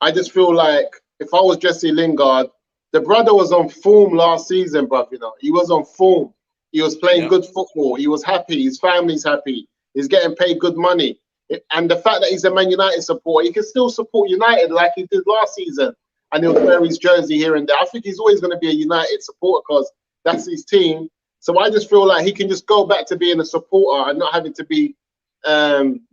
I just feel like if I was Jesse Lingard, the brother was on form last season, bruv. You know, he was on form. He was playing good football. He was happy. His family's happy. He's getting paid good money. And the fact that he's a Man United supporter, he can still support United like he did last season. And he'll wear his jersey here and there. I think he's always going to be a United supporter because that's his team. So I just feel like he can just go back to being a supporter and not having to be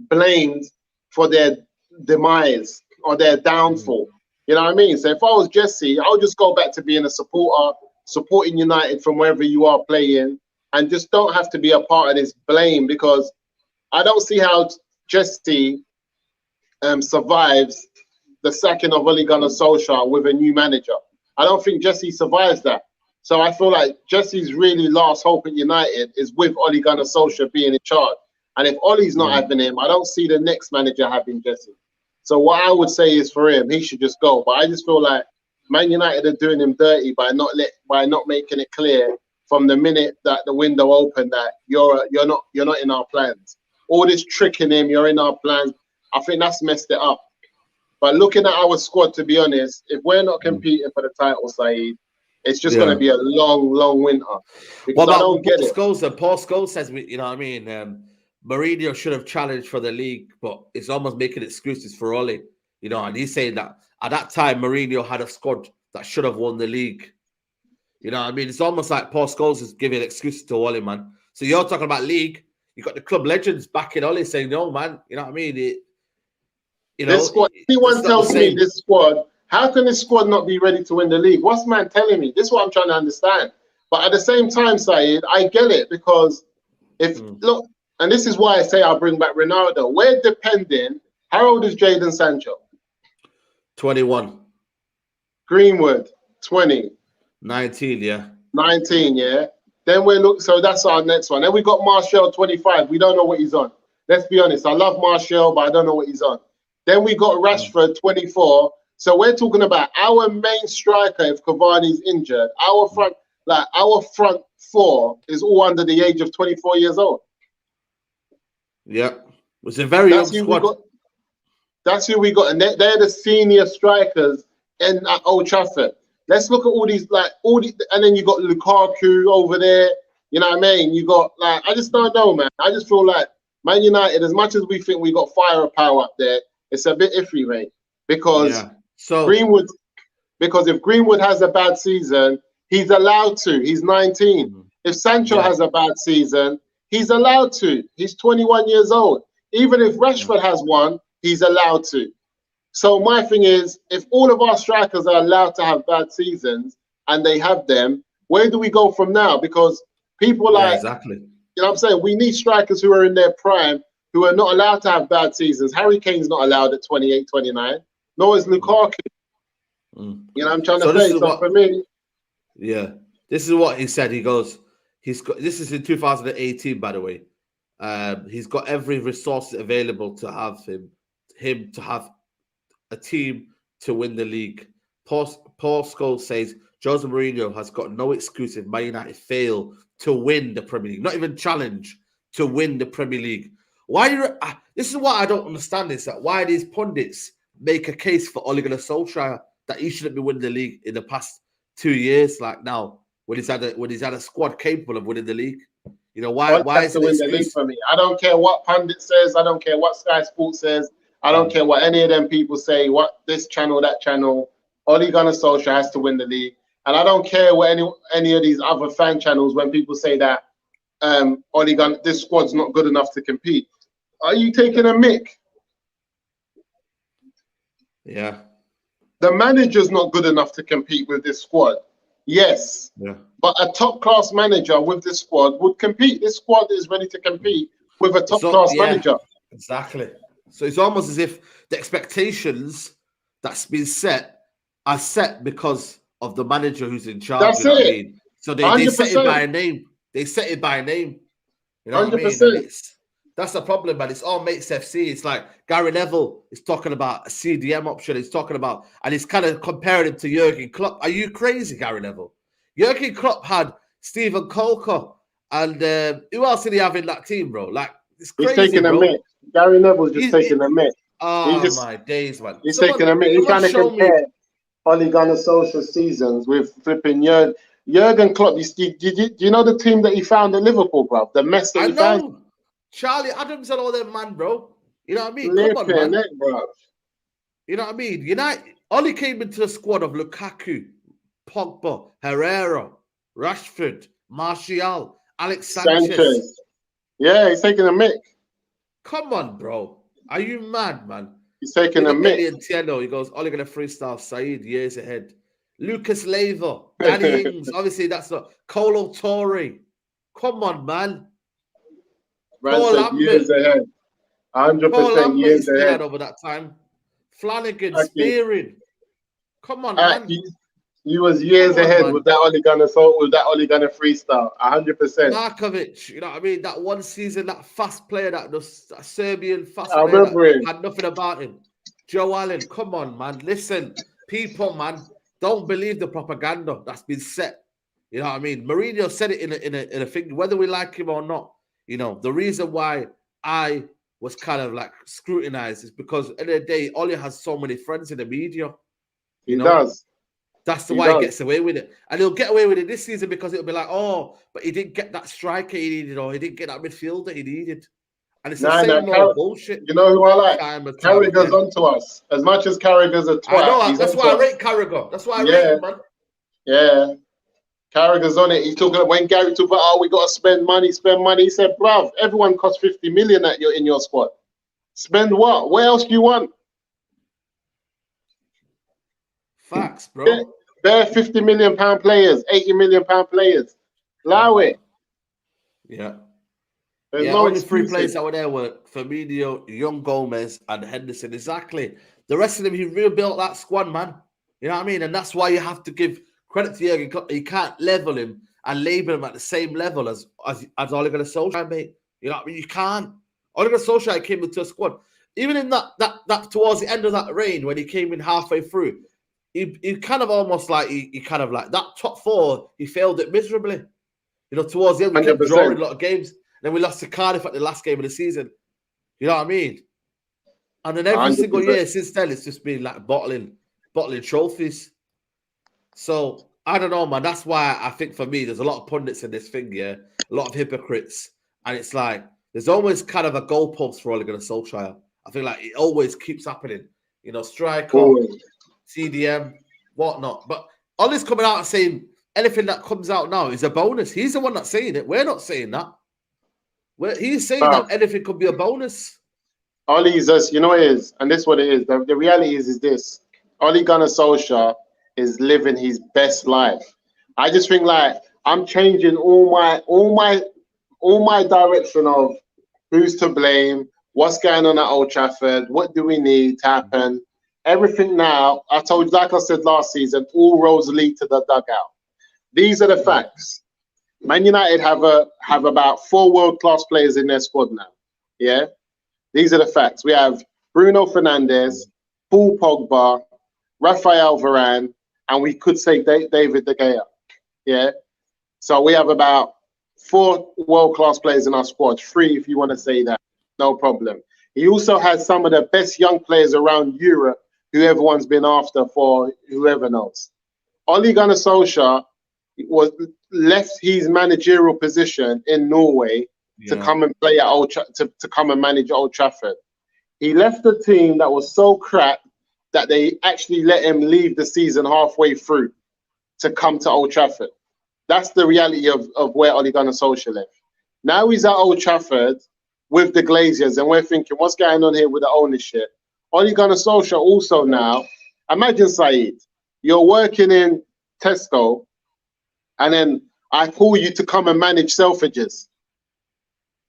blamed for their demise or their downfall. You know what I mean? So if I was Jesse, I would just go back to being a supporter, supporting United from wherever you are playing, and just don't have to be a part of this blame, because I don't see how Jesse survives the sacking of Ole Gunnar Solskjær with a new manager. I don't think Jesse survives that. So I feel like Jesse's really last hope at United is with Ole Gunnar Solskjær being in charge. And if Ole's not having him, I don't see the next manager having Jesse. So what I would say is for him, he should just go. But I just feel like Man United are doing him dirty by not making it clear from the minute that the window opened that you're not in our plans. All this tricking him, you're in our plans. I think that's messed it up. But looking at our squad, to be honest, if we're not competing for the title, Saeed, it's just going to be a long, long winter. Because I don't get it. Paul Scholes says, you know what I mean? Mourinho should have challenged for the league, but it's almost making excuses for Ole. You know, and he's saying that at that time, Mourinho had a squad that should have won the league. You know what I mean? It's almost like Paul Scholes is giving excuses to Ole, man. So you're talking about league. You got the club legends backing Ole saying, no, man. You know what I mean? This squad, anyone tells me this squad, how can this squad not be ready to win the league? What's man telling me? This is what I'm trying to understand. But at the same time, Saeed, I get it, because look, and this is why I say I'll bring back Ronaldo. We're depending. How old is Jadon Sancho? 21. Greenwood, 20. 19, yeah. 19, yeah. Then so that's our next one. Then we got Martial, 25. We don't know what he's on. Let's be honest. I love Martial, but I don't know what he's on. Then we got Rashford, 24. So we're talking about our main striker if Cavani's injured. Our front four is all under the age of 24 years old. Yeah. It's a very young squad. That's who we got. And they're the senior strikers at Old Trafford. Let's look at all these, and then you got Lukaku over there. You know what I mean? You got, I just don't know, man. I just feel like Man United, as much as we think we got firepower up there, it's a bit iffy, mate. Because if Greenwood has a bad season, he's allowed to. He's 19. If Sancho has a bad season, he's allowed to. He's 21 years old. Even if Rashford has one, he's allowed to. So my thing is, if all of our strikers are allowed to have bad seasons and they have them, where do we go from now? Because people exactly. You know what I'm saying? We need strikers who are in their prime, who are not allowed to have bad seasons. Harry Kane's not allowed at 28, 29. Nor is Lukaku. You know what I'm trying to say? So for me... Yeah. This is what he said. He goes, this is in 2018, by the way. He's got every resource available to have him to have a team to win the league. Paul Scholes says Jose Mourinho has got no excuse if Man United fail to win the Premier League, not even challenge to win the Premier League. This is what I don't understand, is that why these pundits make a case for Ole Gunnar Solskjær that he shouldn't be winning the league in the past 2 years, like now, when he's had a squad capable of winning the league. You know, why is it to win the league for me? I don't care what pundit says, I don't care what Sky Sports says, I don't care what any of them people say, what this channel, that channel. Ole Gunnar Solskjær has to win the league. And I don't care what any of these other fan channels, when people say that Ole Gunnar, this squad's not good enough to compete. Are you taking a mick? Yeah. The manager's not good enough to compete with this squad. Yes. Yeah. But a top-class manager with this squad would compete. This squad is ready to compete with a top-class manager. Exactly. So it's almost as if the expectations that's been set are set because of the manager who's in charge. That's you know it. What I mean? So they set it by a name. They set it by a name. You know 100%. what I mean? That's the problem, man. It's all mates FC. It's like Gary Neville is talking about a CDM option. He's talking about, and he's kind of comparing him to Jurgen Klopp. Are you crazy, Gary Neville? Jurgen Klopp had Steven Kolker, and who else did he have in that team, bro? Like, it's crazy, he's taking bro. a mick. Gary Neville's just taking a mick. Oh, my days, man. He's taking a mick. He's trying to compare Ole Gunnar Solskjær seasons with flipping Jurgen Klopp. Do you know the team that he found at Liverpool, bro? The mess that he found? Charlie Adams and all them, man, bro. You know what I mean? Come on, man. Bro. You know what I mean? Oli came into the squad of Lukaku, Pogba, Herrera, Rashford, Martial, Alex Sanchez. Yeah, he's taking a mick. Come on, bro. Are you mad, man? He's taking a mick. He goes, Oli gonna freestyle Saeed years ahead. Lucas Leiva, Danny Ings, obviously that's not Colo Torre. Come on, man. Years ahead. 100% years ahead over that time. Flanagan, Spearing. Come on, man. He was years ahead with that Ole Gunnar freestyle. 100%. Markovic, you know what I mean? That one season, that fast player, that Serbian fast player that had nothing about him. Joe Allen, come on, man. Listen, people, man, don't believe the propaganda that's been set. You know what I mean? Mourinho said it in a thing, whether we like him or not. You know, the reason why I was kind of like scrutinized is because at the end of the day, Ole has so many friends in the media. He does. That's why he gets away with it. And he'll get away with it this season because it'll be like, oh, but he didn't get that striker he needed, or he didn't get that midfielder he needed. And it's the same old bullshit. You know who I like? Carragher's onto us. As much as Carragher's a twat. I know, that's why I rate Carragher. That's why I rate him, man. Yeah. Carragher's on it. He's talking when Gary talked about, oh, we got to spend money. He said, bruv, everyone costs 50 million in your squad. Spend what? Where else do you want? Facts, bro. They're 50 million pound players, 80 million pound players. Allow it. Yeah. There's only three players that were there were Firmino, Young Gomez, and Henderson. Exactly. The rest of them, he rebuilt that squad, man. You know what I mean? And that's why you have to give credit to Jurgen. You can't level him and label him at the same level as Ole Gunnar Solskjær, mate. You know what I mean? You can't. Ole Gunnar Solskjær came into a squad. Even in that towards the end of that reign, when he came in halfway through, he kind of almost like he kind of like that top four, he failed it miserably. You know, towards the end, we kept 100%. drawing a lot of games. Then we lost to Cardiff at the last game of the season. You know what I mean? And then every 100%. single year since then, it's just been like bottling trophies. So I don't know, man. That's why I think for me, there's a lot of pundits in this thing, yeah, a lot of hypocrites, and it's like there's always kind of a goalpost for Ole Gunnar Solskjær. I feel like it always keeps happening. You know, striker, CDM, whatnot. But Ole's coming out and saying anything that comes out now is a bonus. He's the one that's saying it. We're not saying that. He's saying that anything could be a bonus. Ole's just, you know what it is, and this is what it is. The reality is this: Ole Gunnar Solskjær is living his best life. I just think like I'm changing all my direction of who's to blame, what's going on at Old Trafford, what do we need to happen. Everything now, I told you, like I said last season, all roads lead to the dugout. These are the facts. Man United have about 4 world-class players in their squad now. Yeah? These are the facts. We have Bruno Fernandes, Paul Pogba, Rafael Varane, and we could say David De Gea. Yeah? So we have about 4 world-class players in our squad. 3 if you want to say that. No problem. He also has some of the best young players around Europe who everyone's been after for whoever knows. Ole Gunnar Solskjær was left his managerial position in Norway to come and play at to come and manage Old Trafford. He left a team that was so crap that they actually let him leave the season halfway through to come to Old Trafford. That's the reality of where Ole Gunnar Solskjær left. Now he's at Old Trafford with the Glaziers, and we're thinking, what's going on here with the ownership? Ole Gunnar Solskjær also now, imagine Saeed, you're working in Tesco, and then I call you to come and manage Selfridges.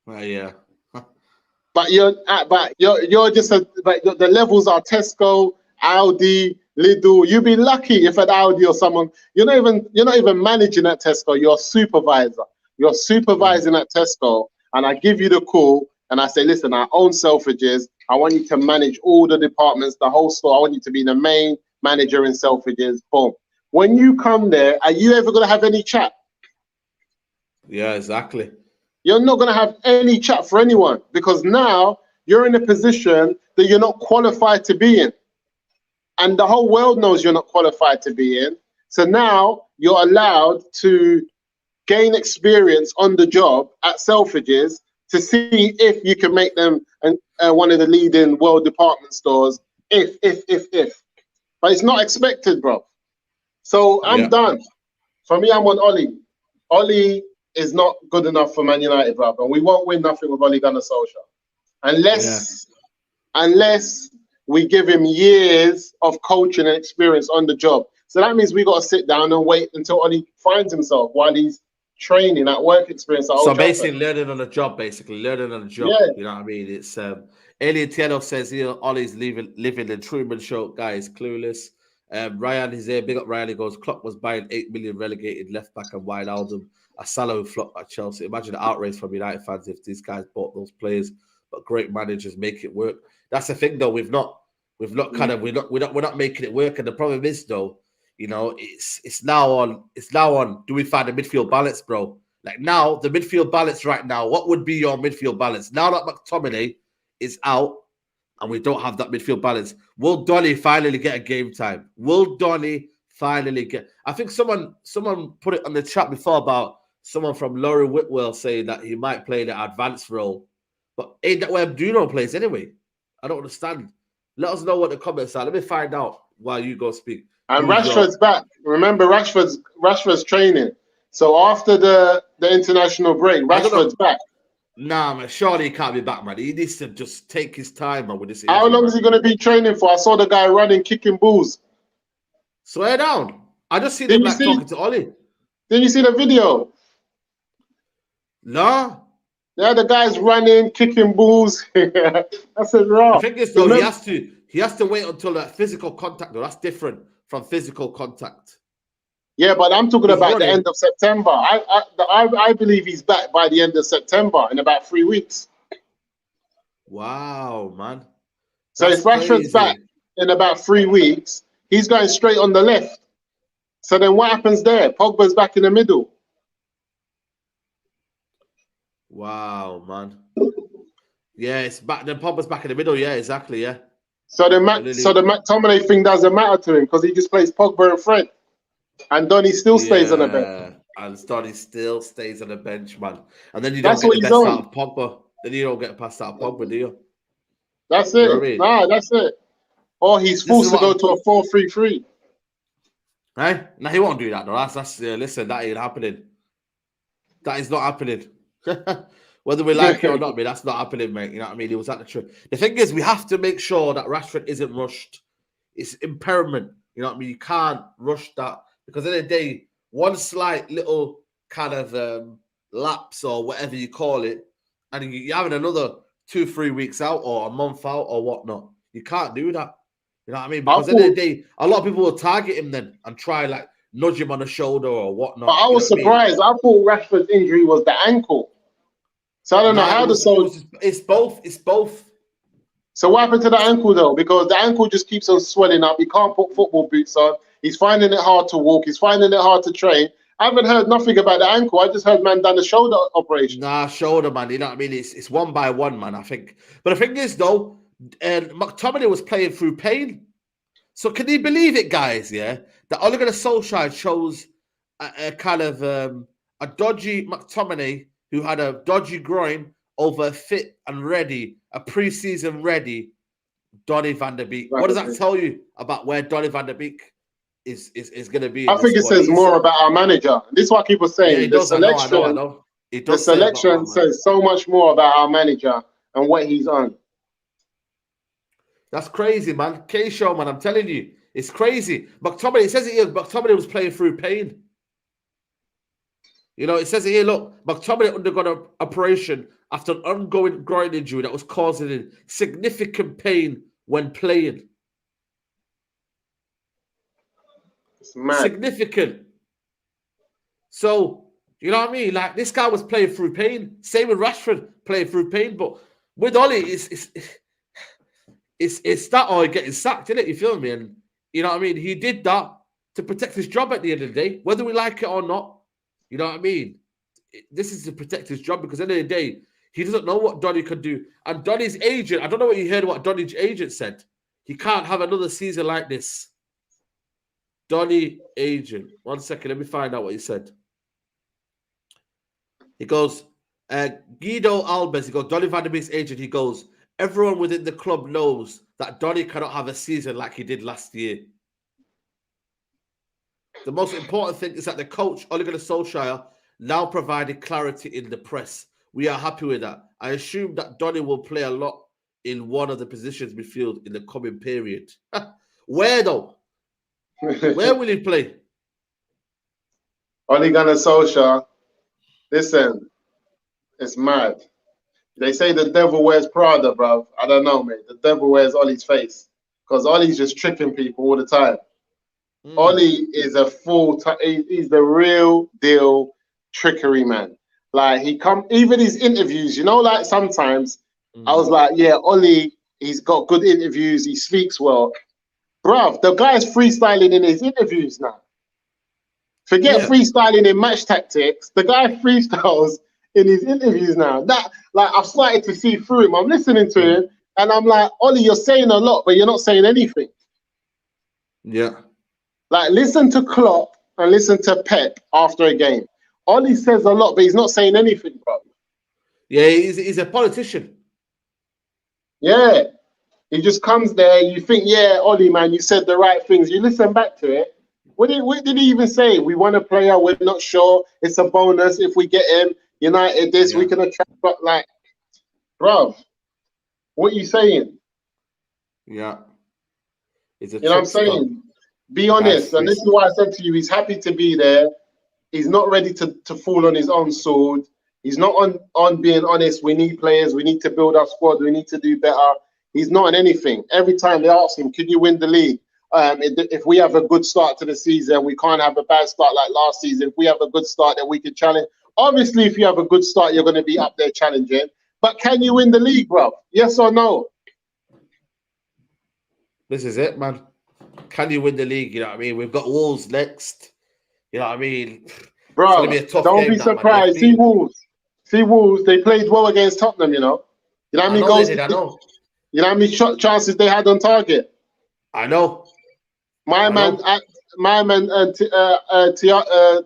Yeah. But you're just the levels are Tesco, Aldi, Lidl. You'd be lucky if at Aldi or someone you're not even managing at Tesco. You're a supervisor. You're supervising at Tesco, and I give you the call and I say, listen, I own Selfridges. I want you to manage all the departments, the whole store. I want you to be the main manager in Selfridges. Boom. When you come there, are you ever going to have any chat? Yeah, exactly. You're not going to have any chat for anyone because now you're in a position that you're not qualified to be in. And the whole world knows you're not qualified to be in. So now you're allowed to gain experience on the job at Selfridges to see if you can make them one of the leading world department stores, if. But it's not expected, bro. So I'm done. For me, I'm on Ole. Ole is not good enough for Man United, bro. And we won't win nothing with Ole Gunnar Solskjær. Unless we give him years of coaching and experience on the job. So that means we got to sit down and wait until Ole finds himself while he's training at work experience. At Old basically Trafford. learning on the job, Yeah. You know what I mean? It's Alien Tieno says here, Ollie's living the Truman Show. Guy is clueless. Ryan is there. Big up Ryan. He goes, Klopp was buying 8 million relegated left back and Wijnaldum. A Salah who flopped at Chelsea. Imagine the outrage from United fans if these guys bought those players, but great managers make it work. That's the thing, though. We're not making it work. And the problem is, though, you know, it's now on. Do we find a midfield balance, bro? Like now, the midfield balance right now. What would be your midfield balance now that McTominay is out and we don't have that midfield balance? Will Donny finally get a game time? Will Donny finally get? I think someone put it on the chat before about someone from Laurie Whitwell saying that he might play the advanced role, but ain't that where Bruno plays anyway? I don't understand. Let us know what the comments are. Let me find out while you go speak. And Rashford's back. Remember, Rashford's training. So after the international break, Rashford's back. Nah, man, surely he can't be back, man. He needs to just take his time, man, with this injury. How long is he going to be training for? I saw the guy running, kicking balls. Swear down. I just see them like talking to Ollie. Didn't you see the video? No. Yeah, the guy's running, kicking balls. I said, right. The thing is, though, he has to wait until that physical contact, though. That's different from physical contact. Yeah, but I'm talking He's about the running. end of September. I believe he's back by the end of September in about 3 weeks. Wow, man. So That's if Rashford's back crazy. in about 3 weeks, he's going straight on the left. So then what happens there? Pogba's back in the middle. Wow, man. Yeah, it's back. Then Pogba's back in the middle. Yeah, exactly. Yeah. So the Literally, McTominay thing doesn't matter to him because he just plays Pogba and Fred, and Donny still stays on the bench. yeah. And Stoney still stays on the bench, man. And then you don't That's get what the he's best on. out of Pogba. Then you don't get past out of Pogba, do you? That's You know what I it. mean? Nah, that's it. Or he's This is forced to what go I'm. to a 4-3-3. Hey, no, he won't do that. Though. That's listen, that ain't happening. That is not happening. Whether we like it or not, man, that's not happening, mate. You know what I mean? It was at the truth. The thing is, we have to make sure that Rashford isn't rushed. It's impairment. You know what I mean? You can't rush that because at the end of the day, one slight little kind of lapse or whatever you call it, and you're having another 2-3 weeks out or a month out or whatnot. You can't do that. You know what I mean? I Because at the end of thought, the day, a lot of people will target him then and try like nudge him on the shoulder or but whatnot. I You know was what I mean? surprised. I thought Rashford's injury was the ankle. So I don't know Nah, how the soul. it's both. It's both. So what happened to the ankle though? Because the ankle just keeps on swelling up. He can't put football boots on. He's finding it hard to walk. He's finding it hard to train. I haven't heard nothing about the ankle. I just heard man done a shoulder operation. Nah, shoulder, man. You know what I mean? It's one by one, man, I think. But the thing is, though, McTominay was playing through pain. So can you believe it, guys, yeah? That Ole Gunnar Solskjær chose a kind of a dodgy McTominay who had a dodgy groin over a fit and ready, a pre-season ready Donny van der Beek. What does that tell you about where Donny van der Beek is going to be I in this think it squad? says more about our manager. This is what people Yeah, saying. it The does. I selection, know. It the does say a lot selection about, man. says so much more about our manager and what he's on. That's crazy, man. K-Show, man, I'm telling you. It's crazy. McTominay, it says it here, McTominay was playing through pain. You know, it says it here, look, McTominay undergone an operation after an ongoing groin injury that was causing him significant pain when playing. It's mad. Significant. So, you know what I mean? Like, this guy was playing through pain. Same with Rashford, playing through pain. But with Ollie, it's that or getting sacked, isn't it? You feel me? And you know what I mean? He did that to protect his job at the end of the day, whether we like it or not. You know what I mean? This is to protect his job because at the end of the day, he doesn't know what Donny could do. And Donny's agent, I don't know what you heard what Donny's agent said. He can't have another season like this. Donny agent. 1 second, let me find out what he said. He goes, Guido Alves, he goes, Donny van der Beek's agent, he goes, everyone within the club knows that Donny cannot have a season like he did last year. The most important thing is that the coach, Ole Gunnar Solskjær, now provided clarity in the press. We are happy with that. I assume that Donny will play a lot in one of the positions midfield in the coming period. Where though? Where will he play? Ole Gunnar Solskjær, listen, it's mad. They say the devil wears Prada, bro. I don't know, mate. The devil wears Ollie's face because Ollie's just tricking people all the time. Ollie is a he's the real deal trickery man. Like even his interviews, you know, like sometimes I was like, yeah, Ollie, he's got good interviews, he speaks well. Bruv, the guy's freestyling in his interviews now. Forget freestyling in match tactics. The guy freestyles in his interviews now. That, like, I've started to see through him. I'm listening to him, and I'm like, Ollie, you're saying a lot, but you're not saying anything. Yeah. Like, listen to Klopp and listen to Pep after a game. Ollie says a lot, but he's not saying anything, bro. Yeah, he's a politician. Yeah. He just comes there, you think, yeah, Ollie, man, you said the right things. You listen back to it. What did he even say? We want a player, we're not sure. It's a bonus if we get him. United this, we can attract, but like, bro, what are you saying? Yeah. You know what I'm saying? Be honest. And this is why I said to you, he's happy to be there. He's not ready to fall on his own sword. He's not on being honest. We need players. We need to build our squad. We need to do better. He's not on anything. Every time they ask him, could you win the league? If we have a good start to the season, we can't have a bad start like last season. If we have a good start, then we can challenge. Obviously, if you have a good start, you're going to be up there challenging. But can you win the league, bro? Yes or no? This is it, man. Can you win the league? You know what I mean? We've got Wolves next. You know what I mean? Bro, don't be surprised. See Wolves. See Wolves. They played well against Tottenham, you know. You know how many goals? I know. You know how many chances they had on target? I know. My man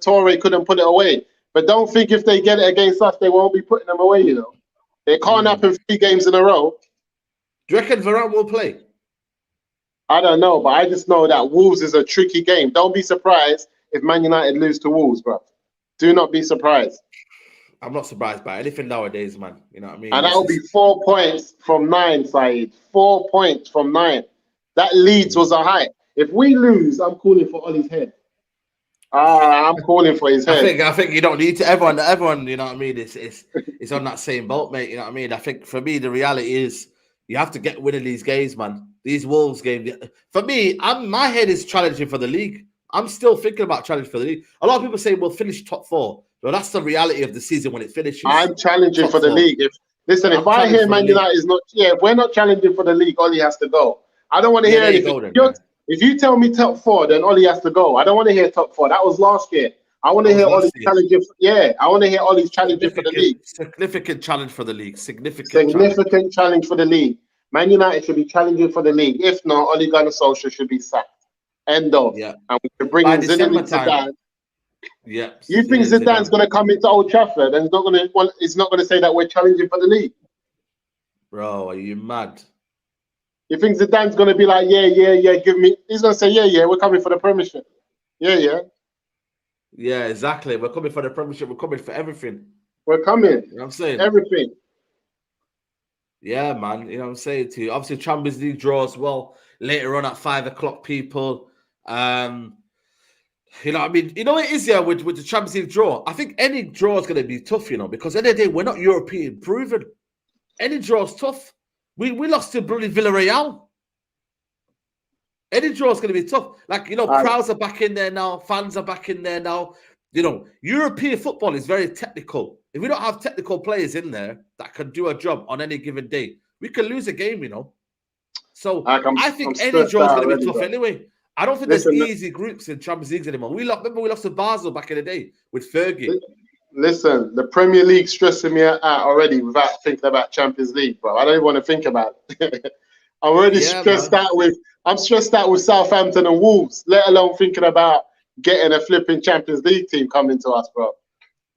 Torre couldn't put it away. But don't think if they get it against us, they won't be putting them away, you know. It can't happen 3 games in a row. Do you reckon Varane will play? I don't know, but I just know that Wolves is a tricky game. Don't be surprised if Man United lose to Wolves, bro. Do not be surprised. I'm not surprised by anything nowadays, man. You know what I mean? And that'll be 4 points from 9, Saeed. 4 points from 9. That Leeds was a high. If we lose, I'm calling for Ollie's head. I'm calling for his head. I think you don't need to. Everyone, you know what I mean? It's on that same boat, mate. You know what I mean? I think for me, the reality is you have to get winning these games, man. These Wolves games. For me, my head is challenging for the league. I'm still thinking about challenging for the league. A lot of people say we'll finish top 4. But that's the reality of the season when it finishes. I'm challenging for the league. If I hear Man United is not, if we're not challenging for the league, Ollie has to go. I don't want to hear anything. If you tell me top 4, then Ollie has to go. I don't want to hear top 4. That was last year. I want to hear Ollie challenging. I want to hear Ollie's challenging for the league. Significant challenge for the league. Significant challenge for the league. Man United should be challenging for the league. If not, Ole Gunnar Solskjær should be sacked. End of. Yeah. And we can bring in Zidane. Yeah. You think Zidane's going to come into Old Trafford and he's not going to say that we're challenging for the league? Bro, are you mad? You think Zidane's going to be like, yeah, give me... He's going to say, yeah, we're coming for the Premiership. Yeah. Yeah, exactly. We're coming for the Premiership. We're coming for everything. We're coming. You know what I'm saying? Everything. Yeah, man. You know what I'm saying to you? Obviously, Champions League draw as well. Later on at 5 o'clock, people. You know what I mean? You know what it is, with the Champions League draw? I think any draw is going to be tough, you know, because at the end of the day, we're not European proven. Any draw is tough. We lost to bloody Villarreal. Any draw is going to be tough. Like, you know, crowds are back in there now. Fans are back in there now. You know, European football is very technical. If we don't have technical players in there that can do a job on any given day, we can lose a game, you know. So I think any draw is going to be tough anyway. I don't think there's easy groups in Champions League anymore. Remember we lost to Basel back in the day with Fergie. Listen, the Premier League stressing me out already without thinking about Champions League, bro. I don't even want to think about it. I'm already stressed out with Southampton and Wolves, let alone thinking about getting a flipping Champions League team coming to us, bro.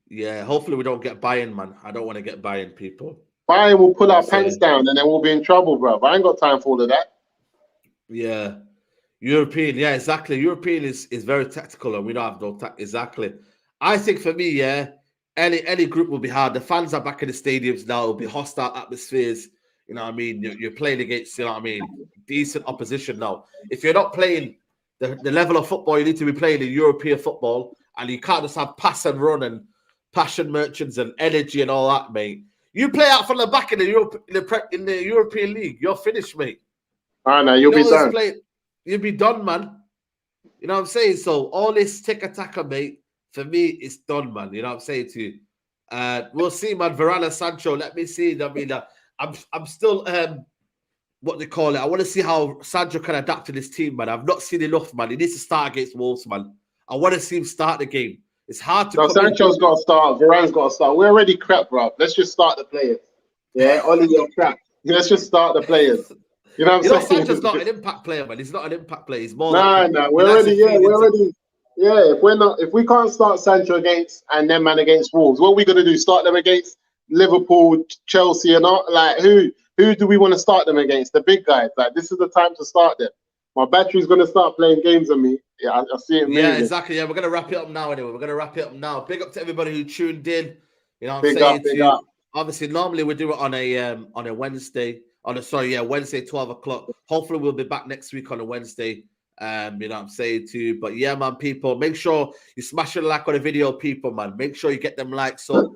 Yeah, hopefully we don't get Bayern, man. I don't want to get Bayern, people. Bayern will pull our pants down and then we'll be in trouble, bro. I ain't got time for all of that. Yeah. European, yeah, exactly. European is very tactical and we don't have no exactly. I think for me, any group will be hard. The fans are back in the stadiums now. It'll be hostile atmospheres. You know what I mean? You're playing against, you know what I mean, decent opposition now. If you're not playing the level of football you need to be playing in European football, and you can't just have pass and run and passion merchants and energy and all that, mate. You play out from the back in the European League, you're finished, mate. I know, you'll be done. You'll be done, man. You know what I'm saying? So all this tick-a-tacker, mate, for me, it's done, man. You know what I'm saying to you? We'll see, man. Varane, Sancho, let me see. I mean, I'm still, what they call it. I want to see how Sancho can adapt to this team, man. I've not seen enough, man. He needs to start against Wolves, man. I want to see him start the game. It's hard to. No, Sancho's got to start. Varane's got to start. We're already crap, bro. Let's just start the players. Yeah, Ollie, you're crap. Let's just start the players. You know what I'm saying? Sancho's not an impact player, man. He's not an impact player. He's more. No. We're already. Yeah, if we can't start Sancho against and then man against Wolves, what are we gonna do? Start them against Liverpool, Chelsea, and all? Like who do we want to start them against? The big guys. Like this is the time to start them. My battery's gonna start playing games on me. Yeah, I see it. Yeah, exactly. Yeah, we're gonna wrap it up now. Anyway, we're gonna wrap it up now. Big up to everybody who tuned in. You know, what I'm saying big up. Obviously, normally we do it on a Wednesday. Wednesday, 12 o'clock. Hopefully, we'll be back next week on a Wednesday. You know what I'm saying to you. But yeah, man, people, make sure you smash a like on the video, people, man. Make sure you get them likes up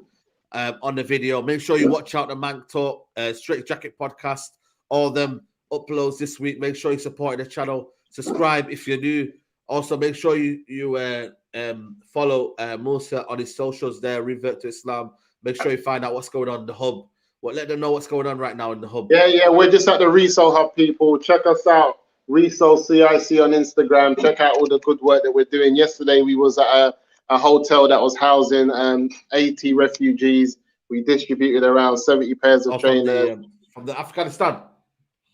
on the video. Make sure you watch out the Mank Talk, Straight Jacket podcast, all them uploads this week. Make sure you support the channel. Subscribe if you're new. Also, make sure you follow Moosa on his socials there, Revert to Islam. Make sure you find out what's going on in the hub. Let them know what's going on right now in the hub. Yeah, we're just at the Reso Hub, people. Check us out, Reso CIC on Instagram. Check out all the good work that we're doing. Yesterday, we was at a hotel that was housing 80 refugees. We distributed around 70 pairs of trainers. From the Afghanistan?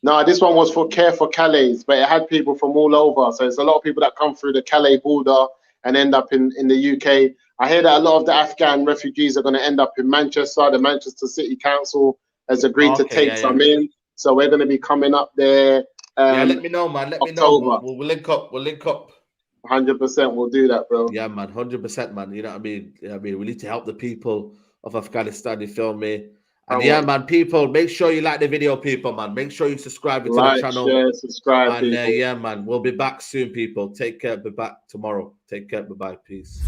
No, this one was for Care for Calais, but it had people from all over. So it's a lot of people that come through the Calais border and end up in the UK. I hear that a lot of the Afghan refugees are going to end up in Manchester. The Manchester City Council has agreed to take some in. So we're going to be coming up there. Let me know, man. Let me know. We'll link up. 100%. We'll do that, bro. Yeah, man. 100%, man. You know what I mean? We need to help the people of Afghanistan. You feel me? And man, people, make sure you like the video, people, man. Make sure you subscribe to the channel. Share, subscribe, and people. Man, we'll be back soon, people. Take care. Be back tomorrow. Take care. Bye-bye. Peace.